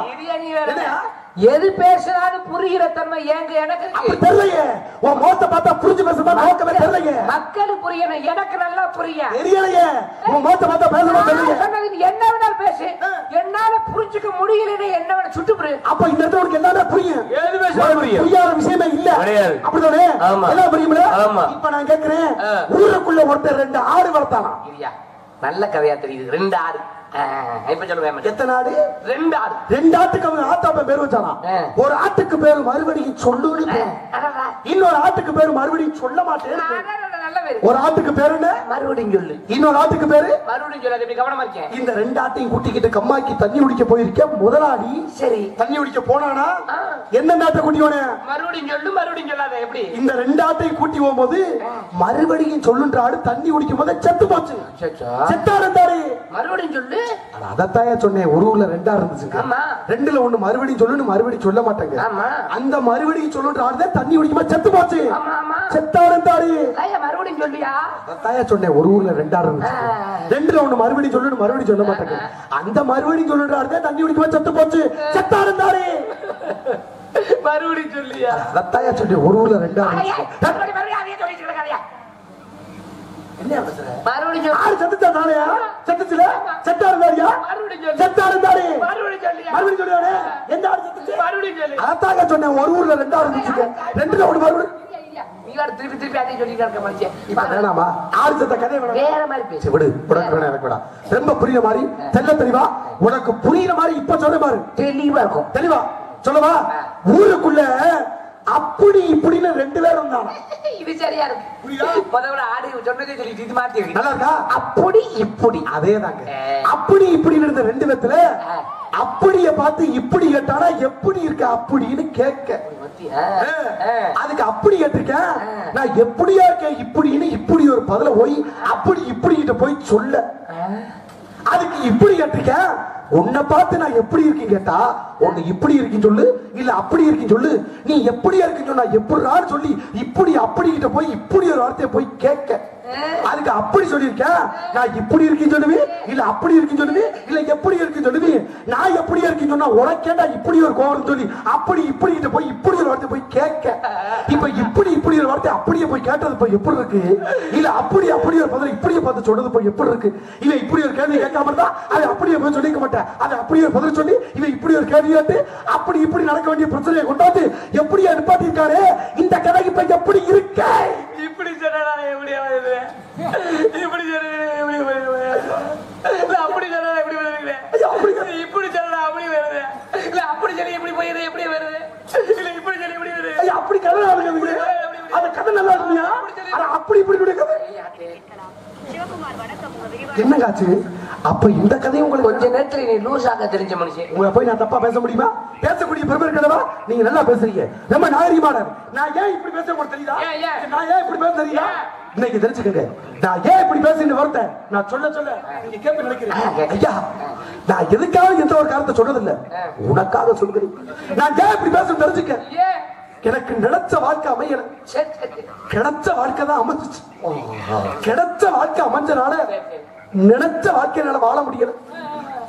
எது பேசினாலும் புரிகிற தன்மை ஏங்க எனக்கு தெரியலையே. உன் முகத்தை பார்த்தா புரிஞ்சு பேசுறதா நோக்கமே தெரியலையே. மக்களுக்கு புரியணும், எனக்கு நல்லா புரிய தெரியலையே. உன் முகத்தை பார்த்தா பேசுறதா தெரியலையே. என்ன வேணாலும் பேசு, என்னால புரிஞ்சுக்க முடியலன்னு என்ன வேணா சுட்டுப்புரு. அப்ப இந்த இடத்துல உனக்கு எல்லாமே புரியும். எது பேசினாலும் புரியும். புரியாத விஷயமே இல்ல. அப்படிதானே? எல்லாம் புரியுமில? இப்ப நான் கேக்குறேன், ஊருக்குள்ள ஒருத்தர் 2 ஆடு வளர்த்தானா? இல்லையா? நல்ல கதையா தெரியுது. 2 ஆடு. இப்ப சொல்லுவேன். எத்தனை ஆடு? 2 ஆடு. 2 ஆட்டுக்கு அவங்க ஆத்தாப்ப பேர் வச்சானா? ஒரு ஆட்டுக்கு பேரு மறுபடியும் சொல்லுன்னு, இன்னொரு ஆட்டுக்கு பேரு மறுபடியும் சொல்ல மாட்டேன். ஒரு ஆட்டுக்கு பேரு மறுபடியும் சொல்லு, இன்னொரு ஆட்டுக்கு பேரு மறுபடியும் சொல்லு. எப்படி கவனமா இருக்கேன். இந்த 2 ஆட்டையும் கூட்டிக்கிட்டு கம்மாக்கி தண்ணி குடிக்க போயிருக்கேன். முதலாளி சரி தண்ணி குடிக்க போனானா என்ன ஆட்டை கூட்டியோனே மறுபடியும் சொல்லு, மறுபடியும் சொல்லாத. எப்படி? இந்த 2 ஆட்டையும் கூட்டி போகும்போது மறுபடியும் சொல்லுன்ற ஆடு தண்ணி குடிக்கும் போது செத்து போச்சு. செத்தாரு. மறுபடியும் சொல்லு. அதத்தாயா சொன்னேன். ஒரு ஊர்ல 2 ஆடு இருந்துச்சு. 2ல 1 மறுபடியும் சொல்லுன்னு மறுபடியும் சொல்ல மாட்டாங்க. அந்த மறுபடியும் சொல்லுன்ற ஆடு தண்ணி குடிக்கும்போது செத்து போச்சு. செத்தாரு மறுபடியும் சொல்லியா? அதத்தாயா சொன்னேன். ஒரு ஊர்ல 2 ஆடு இருந்துச்சு. 2ல 1 மறுபடியும் சொல்லுன்னு மறுபடியும் சொல்ல மாட்டாங்க. அந்த மறுபடியும் சொல்லுன்ற ஆடு தண்ணி குடிக்கும்போது செத்து போச்சு. செத்தாரு மறுபடியும் சொல்லியா? அதத்தாயா சொன்னேன். ஒரு ஊர்ல 2 ஆடு இருந்துச்சு. என்ன பேசுற? மறுபடியும் ஆடு செத்துச்சா தானயா? செத்துச்சுல? செத்தாரு தாரியா? மறுபடியும் செத்தாரு தாரி. மறுபடியும் சொல்லியா? மறுபடியும் சொல்லியானே. எந்த ஆடு செத்துச்சு? மறுபடியும் சொல்லி. அதத்தாங்க சொன்னேன். ஒரு ஊர்ல 2 ஆடு இருந்துச்சு. 2ல 1 மறுபடியும் நீங்க திருப்பி திருப்பி அதே சொல்லிட்டு இருக்க மனுஷன். இப்ப வேணாமா? ஆடு செத்த கதை வேற மாதிரி பேசு. விடு, உனக்கு வேணா எனக்கு வேணா. ரொம்ப புரியுற மாதிரி தெல்ல தெளிவா உனக்கு புரியுற மாதிரி இப்ப சொல்ற பாரு. தெளிவா இருக்கும். தெளிவா சொல்லவா? ஊருக்குள்ள அப்படி இப்படின்னு 2 பேர் இருந்தாங்க. இது சரியா இருக்கு. முதல்ல ஆடு சொன்னதே சொல்லி இது மாத்தி இருக்கு. நல்லா இருக்கா? அப்படி இப்படி அதேதாங்க. அப்படி இப்படின்னு இருந்த 2 பேத்துல அப்படியே பார்த்து இப்படி கேட்டானா எப்படி இருக்க அப்படின்னு கேட்க. அதுக்கு அப்படி கேட்டிருக்கேன். நான் எப்படியா இருக்கேன் இப்படின்னு இப்படி ஒரு பதில போய் அப்படி இப்படி கிட்ட போய் சொல்ல. அதுக்கு இப்படி கேட்டிருக்கேன். உன்னை பார்த்து நான் எப்படி இருக்கேன் கேட்டா ஒண்ணு இப்படி இருக்குன்னு சொல்லு, இல்ல அப்படி இருக்குன்னு சொல்லு. நீ எப்படியா இருக்குன்னு சொன்னா எப்படின்னு சொல்லி இப்படி அப்படி கிட்ட போய் இப்படி ஒரு வார்த்தையை போய் கேட்க. அதுக்கு அப்படி சொல்லியிருக்கேன். நான் இப்படி இருக்குன்னு சொல்லுவேன், இல்ல அப்படி இருக்குன்னு சொல்லுவேன், இல்ல எப்படி இருக்குன்னு சொல்லுவேன். நான் எப்படியா இருக்குன்னு சொன்னா உனக்கேண்டா இப்படி ஒரு கோவம் சொல்லி அப்படி இப்படி கிட்ட போய் இப்படி ஒரு வார்த்தை போய் கேட்க. இப்ப இப்படி இப்படி ஒரு வார்த்தை அப்படியே போய் கேட்டது போய் எப்படி இருக்கு, இல்ல அப்படி அப்படி ஒரு பதில் இப்படியே பார்த்து சொல்றது போய் எப்படி இருக்கு. இவன் இப்படி ஒரு கேள்வி கேட்காம இருந்தா அதை அப்படியே போய் சொல்லிக்க மாட்டேன். அதை அப்படியே பதில் சொல்லி இவன் இப்படி ஒரு கேள்வி கேட்டு அப்படி இப்படி நடக்க வேண்டிய பிரச்சனையை கொண்டாந்து எப்படியா நிப்பாட்டிருக்காரு. இந்த கதைக்கு இப்ப எப்படி இருக்க? இப்படி சொன்னா எப்படியா வருது? இப்படி சொன்ன எப்படி வருது? அப்படி சொன்னா எப்படி வருது? இப்படி சொன்னா அப்படி வருது. இல்ல அப்படி சொல்லி எப்படி போயிருது? எப்படி வருது? இல்ல இப்படி சொல்லி எப்படி வருது? அப்படி கதை நடக்குது. அந்த கதை நல்லா இருக்குயா? அப்படி இப்படி கதை என்னங்காச்சு? அப்ப இந்த கதையும் உங்களுக்கு கொஞ்ச நேரத்துல நீ லூஸ் ஆக தெரிஞ்ச மனுஷன். உங்களை போய் நான் தப்பா பேச முடியுமா? பேசக்கூடிய பெருமை இருக்கிறதா? நீங்க நல்லா பேசுறீங்க, ரொம்ப நாகரிகமான. நான் ஏன் இப்படி பேச உங்களுக்கு தெரியுதா? நான் ஏன் இப்படி பேச தெரியுதா? இன்னைக்கு தெரிஞ்சுக்கங்க, நான் ஏன் இப்படி பேசுறேன்னு வார்த்தை நான் சொல்ல சொல்ல நீங்க கேட்ப நினைக்கிறேன். ஐயா, நான் எதுக்காக எந்த ஒரு காரணத்தை சொன்னதில்ல, உனக்காக சொல்கிறேன். நான் ஏன் இப்படி பேச தெரிஞ்சுக்க. எனக்கு நினைச்ச வாழ்க்கை அமையல, கிடைச்ச வாழ்க்கை தான் அமைஞ்சிச்சு. கிடைச்ச வாழ்க்கை அமைஞ்சனால நினைச்ச வாழ்க்கையினால வாழ முடியல.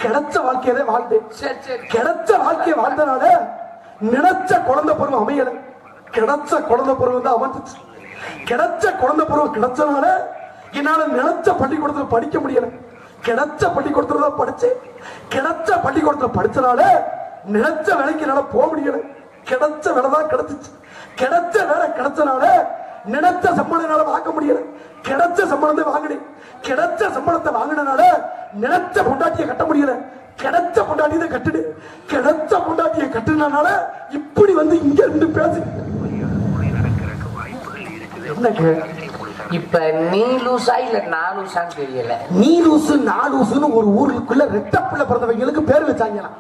கிடைச்ச வாழ்க்கையதே வாழ்ந்தேன். கிடைச்ச வாழ்க்கையை வாழ்ந்தனால நினைச்ச குழந்தை பருவம் அமையல. கிடைச்ச குழந்தை பருவம் தான் அமைஞ்சிச்சு. கிடைச்ச குழந்தை பருவம் கிடைச்சனால என்னால நினைச்ச பள்ளிக்கூடத்துல படிக்க முடியல. கிடைச்ச பள்ளிக்கூடத்துல தான் படிச்சேன். கிடைச்ச பள்ளிக்கூடத்துல படிச்சனால நினைச்ச வேலைக்கு என்னால போக முடியல. கிடைச்ச வேலை தான் கிடைச்சிச்சு. கிடைச்ச வேலை கிடைச்சனால நினைச்ச சம்பளம் வாங்க முடியல. கிடைச்ச சம்பளத்தை வாங்கினேன். கிடைச்ச சம்பளத்தை வாங்கினால நினைச்ச பொண்டாட்டியை கட்ட முடியல. கிடைச்ச பொண்டாட்டியை கட்டுடு. கிடைச்ச பொண்டாட்டியை கட்டுனால இப்படி வந்து இங்க இருந்து பேசு. இப்ப நீ லூசா இல்ல நான் லூசான்னு தெரியல. நீ லூசு நான் லூசுன்னு ஒரு ஊருக்குள்ள ரெட்ட பிள்ளை பிறந்தவங்களுக்கு பேர் வச்சாங்களா?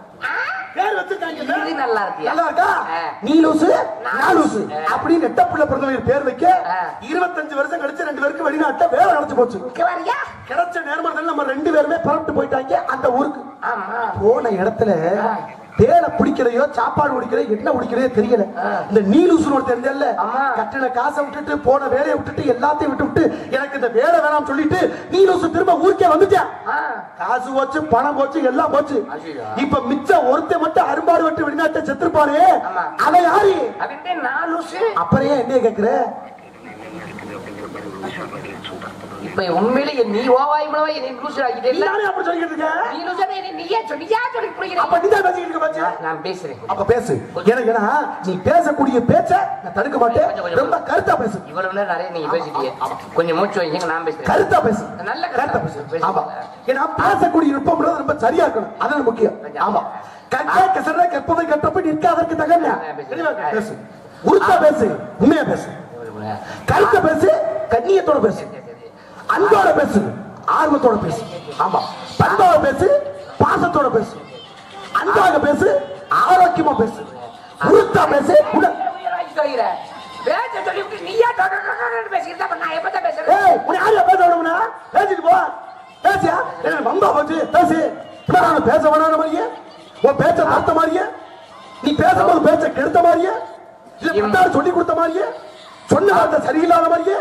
பேர் வச்சிருக்காங்க. நல்லா இருக்கு. நல்லா இருக்கா? நீ லூசு நான் லூசு அப்படின்னு ரெட்ட பிள்ளை பிறந்தவங்க பேர் வைக்க 25 வருஷம் கழிச்சு 2 பேருக்கு வெளிநாட்டுல வேலை கிடைச்சு போச்சு. கிடைச்ச நேர்மறையில் நம்ம 2 பேருமே புறப்பட்டு போயிட்டாங்க அந்த ஊருக்கு. போன இடத்துல வேலை பிடிக்கிறதையோ சாப்பாடு பிடிக்கிறதோ என்ன பிடிக்கிறதோ தெரியல. இந்த நீலூசுன்னு தெரிஞ்சல, கட்டின காசை விட்டுட்டு போன வேலையை விட்டுட்டு எல்லாத்தையும் விட்டு எனக்கு இந்த வேலை வேணாம்னு சொல்லிட்டு நீலூசு திரும்ப ஊருக்கே வந்துட்டேன். காசு போச்சு, பணம் போச்சு, எல்லாம் போச்சு. இப்ப மிச்சம் ஒருத்த மட்டும் அரும்பாடு விட்டு வெளிநாட்டை செத்துருப்பாரு. அவன் யாரு? அப்புறம் ஏன் என்ன கேக்குற? இப்ப உண்மையிலே நீ ஓவாய் மூலமா நீ லூசு ஆகிட்டே இல்ல. நானே அப்படி சொல்லிட்டு இருக்கேன். நீ லூசா நீயே சொல்லி புரியற. அப்ப நீ தான் பேசிட்டு இருக்க பாத்தியா? நான் பேசுறேன். அப்ப பேசு. ஏன்னா நீ பேசக்கூடிய பேச்ச நான் தடுக்க மாட்டேன். ரொம்ப கருத்தா பேசு. இவ்வளவு நேரம் நிறைய நீங்க பேசிட்டீங்க. கொஞ்சம் மூச்சு வைங்க, நான் பேசுறேன். கருத்தா பேசு. நல்ல கருத்தா பேசு. ஆமா. ஏன்னா பேசக்கூடிய நுட்பம்ன்றது ரொம்ப சரியா இருக்கணும். அதான் முக்கியம். ஆமா. கட்ட கசற கற்பதை கட்டப்ப நிற்காதற்கு தகவல். தெளிவா பேசு. உருத்தா பேசு. உண்மையா பேசு. கருத்தா பேசு. கண்ணியத்தோட பேசு. அன்போட பேசு. ஆர்வத்தோட பேசு. ஆமா. பண்போட பேசு. பாசத்தோட பேசு. அன்பாக பேசு. ஆரோக்கியமா பேசு. உருத்தா பேசு. பேச சொல்லிட்டு நீயா பேசிக்கிட்டா நான் எப்ப பேசுறேன்? ஏய், உன்னை யாரையா பேச விடுமுனா? பேசிட்டு போ. பேசியா? என்ன வந்தா போச்சு. பேசு. நான் பேச வேணான மாதிரியே, உன் பேச்ச தடுத்த மாதிரியே, நீ பேசும்போது பேச்ச கெடுத்த மாதிரியே, இல்ல முன்னாடி சொல்லி கொடுத்த மாதிரியே, சொன்ன வார்த்தை சரியில்லாத மாதிரியே,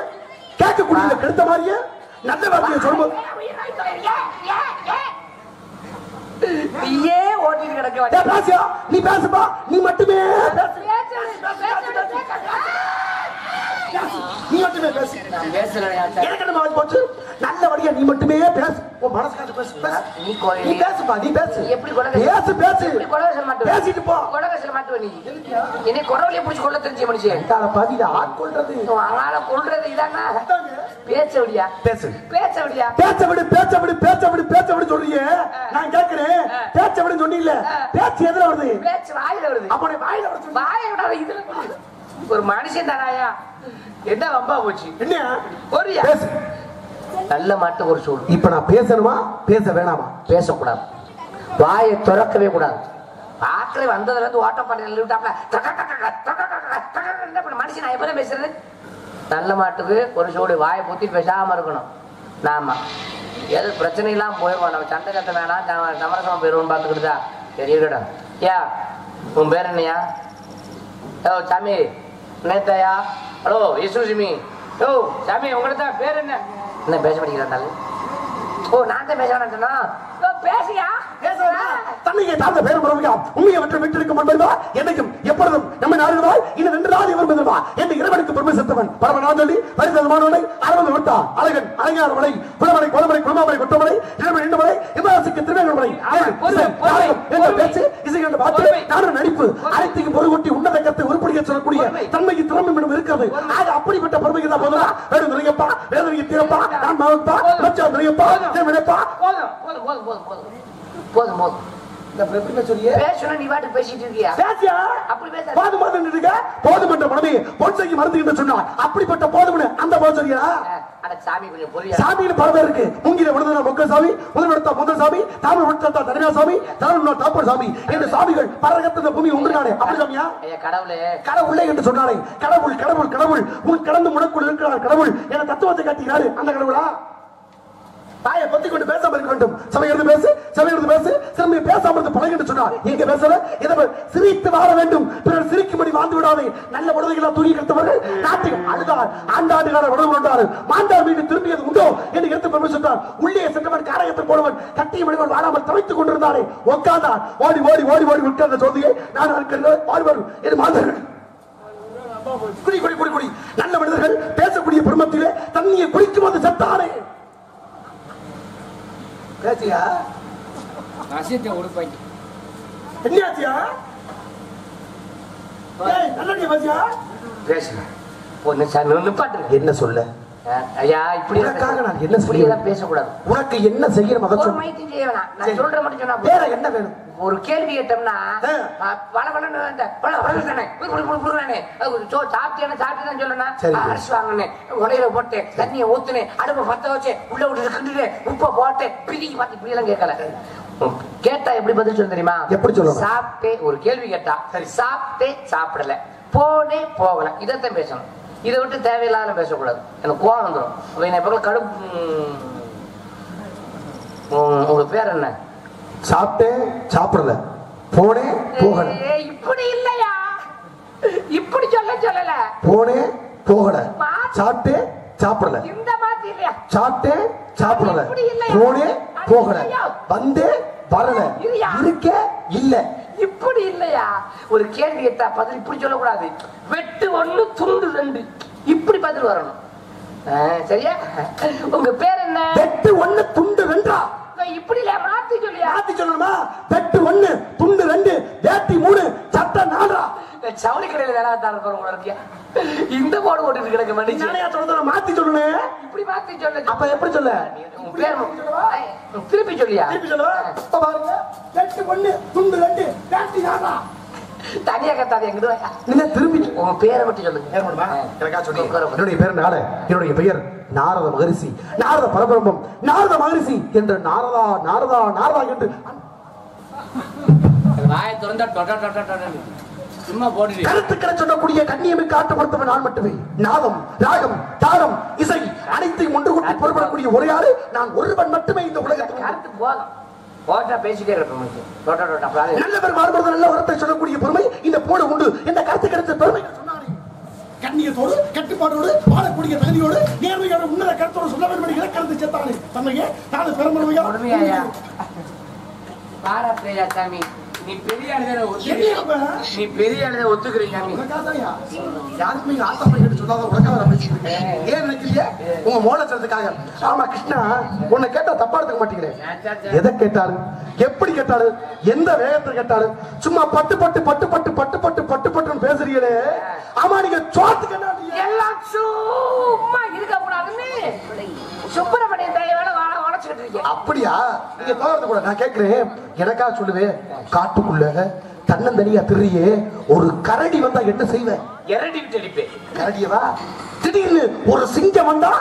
கேட்கக்கூடிய கெடுத்த மாதிரியே, நல்ல வார்த்தையை சொல்லும்போது நீயே ஓட்டிட்டு கிடக்க. பேசியா? நீ பேசுப்பா. நீ மட்டுமே நீ மட்டுமே பேசு. நான் பேசுறேன். எனக்கு என்ன மாதிரி போச்சு? நல்ல வழியா நீ மட்டுமே பேசு. உன் மனசுக்காக பேசு. நீ பேசுப்பா. நீ பேசு. எப்படி கொடக பேசு பேசு. எப்படி கொடக சொல்ல மாட்டே? பேசிட்டு போ. கொடக சொல்ல மாட்டே நீ. என்னை கொடவலிய புடிச்சு கொல்ல தெரிஞ்ச மனுஷன். தான பாதில ஆட்கொள்றது. அவனால கொல்றது இதானா? பேச்சவடியா? பேசு. பேச்சவடியா? பேச்ச விடு சொல்றியே. நான் கேக்குறேன். பேச்ச விடு சொன்னீல்ல. பேச்சு எதுல வருது? பேச்சு வாயில வருது. அப்ப நீ வாயில வருது. வாயில விடாத இதுல. ஒரு மனுஷன் தானாயா? என்ன வம்பா போச்சு? என்ன? ஒரியா? பேசு. நல்ல மாட்டு ஒரு சொல். இப்ப நான் பேசணுமா பேச வேணாமா? பேசக்கூடாது. வாயை திறக்கவே கூடாது. ஆக்களை வந்ததுல இருந்து ஓட்டப்பாட்டில் விட்டாப்ல மனுஷன் நான் எப்பதான் பேசுறது? நல்ல மாட்டுக்கு ஒரு சோடு வாயை பொத்தி பேசாம இருக்கணும். நாம எது பிரச்சனை இல்லாம போயிடுவோம். நம்ம சண்டை கட்ட வேணாம், சமரசமா போயிடுவோம் பார்த்துக்கிட்டுதா. சரி இருக்கடா. யா உன் பேர் என்னையா? ஓ சாமி நேத்தையா? ஹலோ யசுமி. ஓ சாமி உங்களோட பேர் என்ன? என்ன பேச படிக்கிறாண்டாலும்? ஓ நான் தான் பேச வேணாம்னா பேசியா? தன்னையே தாழ்ந்த பேரும் பரவுகா உண்மையை வற்ற விட்டிருக்கும் என்பதுவா என்னைக்கும் எப்பொழுதும் நம்ம நாடுவாய் இன்னும் 2 நாள் இவர் பெறுவா என்று இறைவனுக்கு பெருமை செலுத்தவன் பரமநாள் சொல்லி பரிசுத்தமானவனை அரவந்து விட்டா அழகன் அலங்கார மலை புலமலை குளமலை குளமாமலை கொட்டமலை இரவு 2 மலை இமாசிக்கு திருவேங்கமலை என்ற பேச்சு இசைகண்ட பாட்டு நானும் நடிப்பு அனைத்தையும் பொருகொட்டி உன்னத கருத்தை உருப்படிய சொல்லக்கூடிய தன்மைக்கு திறமை மீண்டும் இருக்கிறது. ஆக அப்படிப்பட்ட பெருமைக்கு தான் போதுமா? வேறு நிறையப்பா வேதனைக்கு தீரப்பா நான் மகப்பா லட்சம் நிறையப்பா நினைப்பா. போதும் போதும் போதும் போதும் போதும் போதும். எப்படி சொல்லியே பேசணும் நீ வாட்டு பேசிட்டு இருக்கியா பேசியா அப்படி பேச போதுமன்ற மனமே பொன்சைக்கு மருந்து சொன்னா அப்படிப்பட்ட போதுமனு அந்த போதுரியா அட சாமி கொஞ்சம் புரியா சாமின்னு பல பேர் இருக்கு மூங்கில விடுதலை மொக்க சாமி முதல்வடுத்தா முதல் சாமி தாமிர விடுத்தா தனியா சாமி தலைவன் தாப்பர் சாமி என்று சாமிகள் பரகத்த பூமி உண்டுனானே அப்படி சாமியா ஐயா கடவுளே கடவுளே என்று சொன்னானே கடவுள் கடவுள் கடவுள் உன் கடந்து முடக்குள் இருக்கிறார் கடவுள் என தத்துவத்தை காட்டுகிறாரு அந்த கடவுளா தாயை பத்தி கொண்டு பேசாம இருக்க வேண்டும் சபையிலிருந்து பேசு சபையிலிருந்து பேசு சிறமையை பேசாம இருந்து பழகிட்டு சொன்னார் எங்க பேசல இதை சிரித்து வாழ வேண்டும் பிறர் சிரிக்கும்படி வாழ்ந்து விடாதே நல்ல உடலைகளா தூங்கி கிடத்தவர்கள் நாட்டில் அழுதார் ஆண்டாண்டுகால உடவு கொண்டார் மாண்டார் வீடு திரும்பியது உண்டோ என்று எடுத்து பெருமை சொன்னார் உள்ளே சென்றவன் காரகத்தில் போனவன் கட்டிய மனிதன் வாழாமல் தவித்துக் கொண்டிருந்தாரே உட்கார்ந்தார் ஓடி ஓடி ஓடி ஓடி உட்கார்ந்த சோதியை நான் வாழ் வரும் என்று மாந்தார்கள் குடி குடி குடி குடி நல்ல மனிதர்கள் பேசக்கூடிய பெருமத்திலே தண்ணியை குடிக்கும் போது செத்தானே பேசியா அசித்த உடுப்பாக்கி என்னையாச்சியா ஏய் நல்லடி பேசியா பேசுங்க ஒன்னு சாமி ஒன்னு பாத்துங்க என்ன சொல்ல ஐயா இப்படி உனக்காக நான் என்ன இப்படியெல்லாம் பேசக்கூடாது உனக்கு என்ன செய்யணும் அதை ஒரு சொல்லு மைத்தியம் செய்ய வேணாம் நான் சொல்ற மட்டும் சொன்னா வேற என்ன வேணும் ஒரு கேள்வி கேட்டோம்னா வள வளன்னு சாப்பிட்டேன்னு சொல்லணும் அரிசி வாங்கினேன் உலையில போட்டேன் தண்ணியை ஊத்துனேன் அடுப்பை பத்த வச்சு உள்ள விட்டு கிண்டுட்டு உப்பை போட்டேன் பிரிக்கி பார்த்து இப்படி எல்லாம் கேட்கல கேட்டா எப்படி பதில் சொல்ல தெரியுமா எப்படி சொல்லுங்க சாப்பிட்டே ஒரு கேள்வி கேட்டா சாப்பிட்டே சாப்பிடல போனே போகல இதைத்தான் பேசணும் இதை விட்டு தேவையில்லாத பேசக்கூடாது எனக்கு கோவம் வந்துடும் கடுப்பு உங்க பேர் என்ன சாப்பிட்டேன் சாப்பிடல போனே போகல இப்படி இல்லையா இப்படி சொல்லல போனே போகல சாப்பிட்டே சாப்பிடல இந்த மாதிரி இல்லையா சாப்பிட்டே சாப்பிடல போனே போகல வந்தே வரல இருக்க இல்ல இப்படி இல்லையா ஒரு கேள்வி கேட்டா பதில் இப்படி சொல்லக்கூடாது வெட்டு ஒண்ணு துண்டு ரெண்டு இப்படி பதில் வரணும் சரியா உங்க பேர் என்ன வெட்டு ஒண்ணு துண்டு ரெண்டா இப்படி இல்ல மாத்தி சொல்லியா மாத்தி சொல்லணுமா வெட்டு ஒண்ணு துண்டு ரெண்டு வேட்டி மூணு சட்டை நாலா சவுளி கடையில வேலை தரப்போற இருக்கியா இந்த போடு ஓட்டு கிடக்க மாட்டேன் மாத்தி சொல்லணும் இப்படி மாத்தி சொல்ல அப்ப எப்படி சொல்ல திருப்பி சொல்லியா திருப்பி சொல்லுவா பாருங்க வெட்டு ஒண்ணு துண்டு ரெண்டு வேட்டி நாலா தனியா கத்தாது எங்க நீங்க திரும்பி உங்க பேரை மட்டும் சொல்லுங்க என்னுடைய பேர் நாட என்னுடைய பெயர் நாரத மகரிஷி நாரத பரபிரம்மம் நாரத மகரிஷி என்று நாரதா நாரதா நாரதா என்று வாயை திறந்தா சும்மா போட்டு கருத்துக்களை சொல்லக்கூடிய கண்ணியமிக்க ஆட்டப்படுத்தவன் நான் மட்டுமே நாதம் ராகம் தாளம் இசை அனைத்தையும் ஒன்று கூட்டி பொறுப்படக்கூடிய ஒரே ஆளு நான் ஒருவன் மட்டுமே இந்த உலகத்தில் கருத்து போதும் போட்டா பேசிட்டே இருப்பேன் நல்லவர் மாறுபடுத்த நல்ல உரத்தை சொல்லக்கூடிய பெருமை இந்த போடு உண்டு இந்த கருத்து கிடைத்த பெருமை சொன்னாரே கண்ணியத்தோடு கட்டுப்பாடோடு வாழக்கூடிய தகுதியோடு நேர்மையோடு உன்னத கருத்தோடு சொல்ல வேண்டும் இலக்கணத்தை சேர்த்தானே தன்னையே நான் பெருமையா பாராட்டையா சாமி நீ பெரிய ஆளுதான் ஒத்துக்கிறீங்க யாருக்குமே ஆசைப்பட்டு சொல்லாத உனக்காக ஏன் நினைக்கிறீங்க உங்க மோனத்துக்காக ஆமா கிருஷ்ணா உன்னை கேட்டா தப்பா எடுத்துக்க மாட்டேங்கிறேன் எதை கேட்டாலும் எப்படி கேட்டாலும் எந்த வேகத்தை கேட்டாலும் சும்மா பட்டு பட்டு பட்டு பட்டு பட்டு பட்டு பட்டு பட்டுன்னு பேசுறீங்களே ஆமா நீங்க சோத்துக்கு எல்லாம் சும்மா இருக்க கூடாதுன்னு சுப்பிரமணியன் தயவால உழைச்சுக்கிட்டு இருக்கேன் அப்படியா நீங்க தோறது கூட நான் கேட்கிறேன் எனக்கா சொல்லுவேன் காட்டுக்குள்ள தன்னந்தனியா திரியே ஒரு கரடி வந்தா என்ன செய்வேன் எரடி விட்டு அடிப்பேன் கரடியவா திடீர்னு ஒரு சிங்கம் வந்தா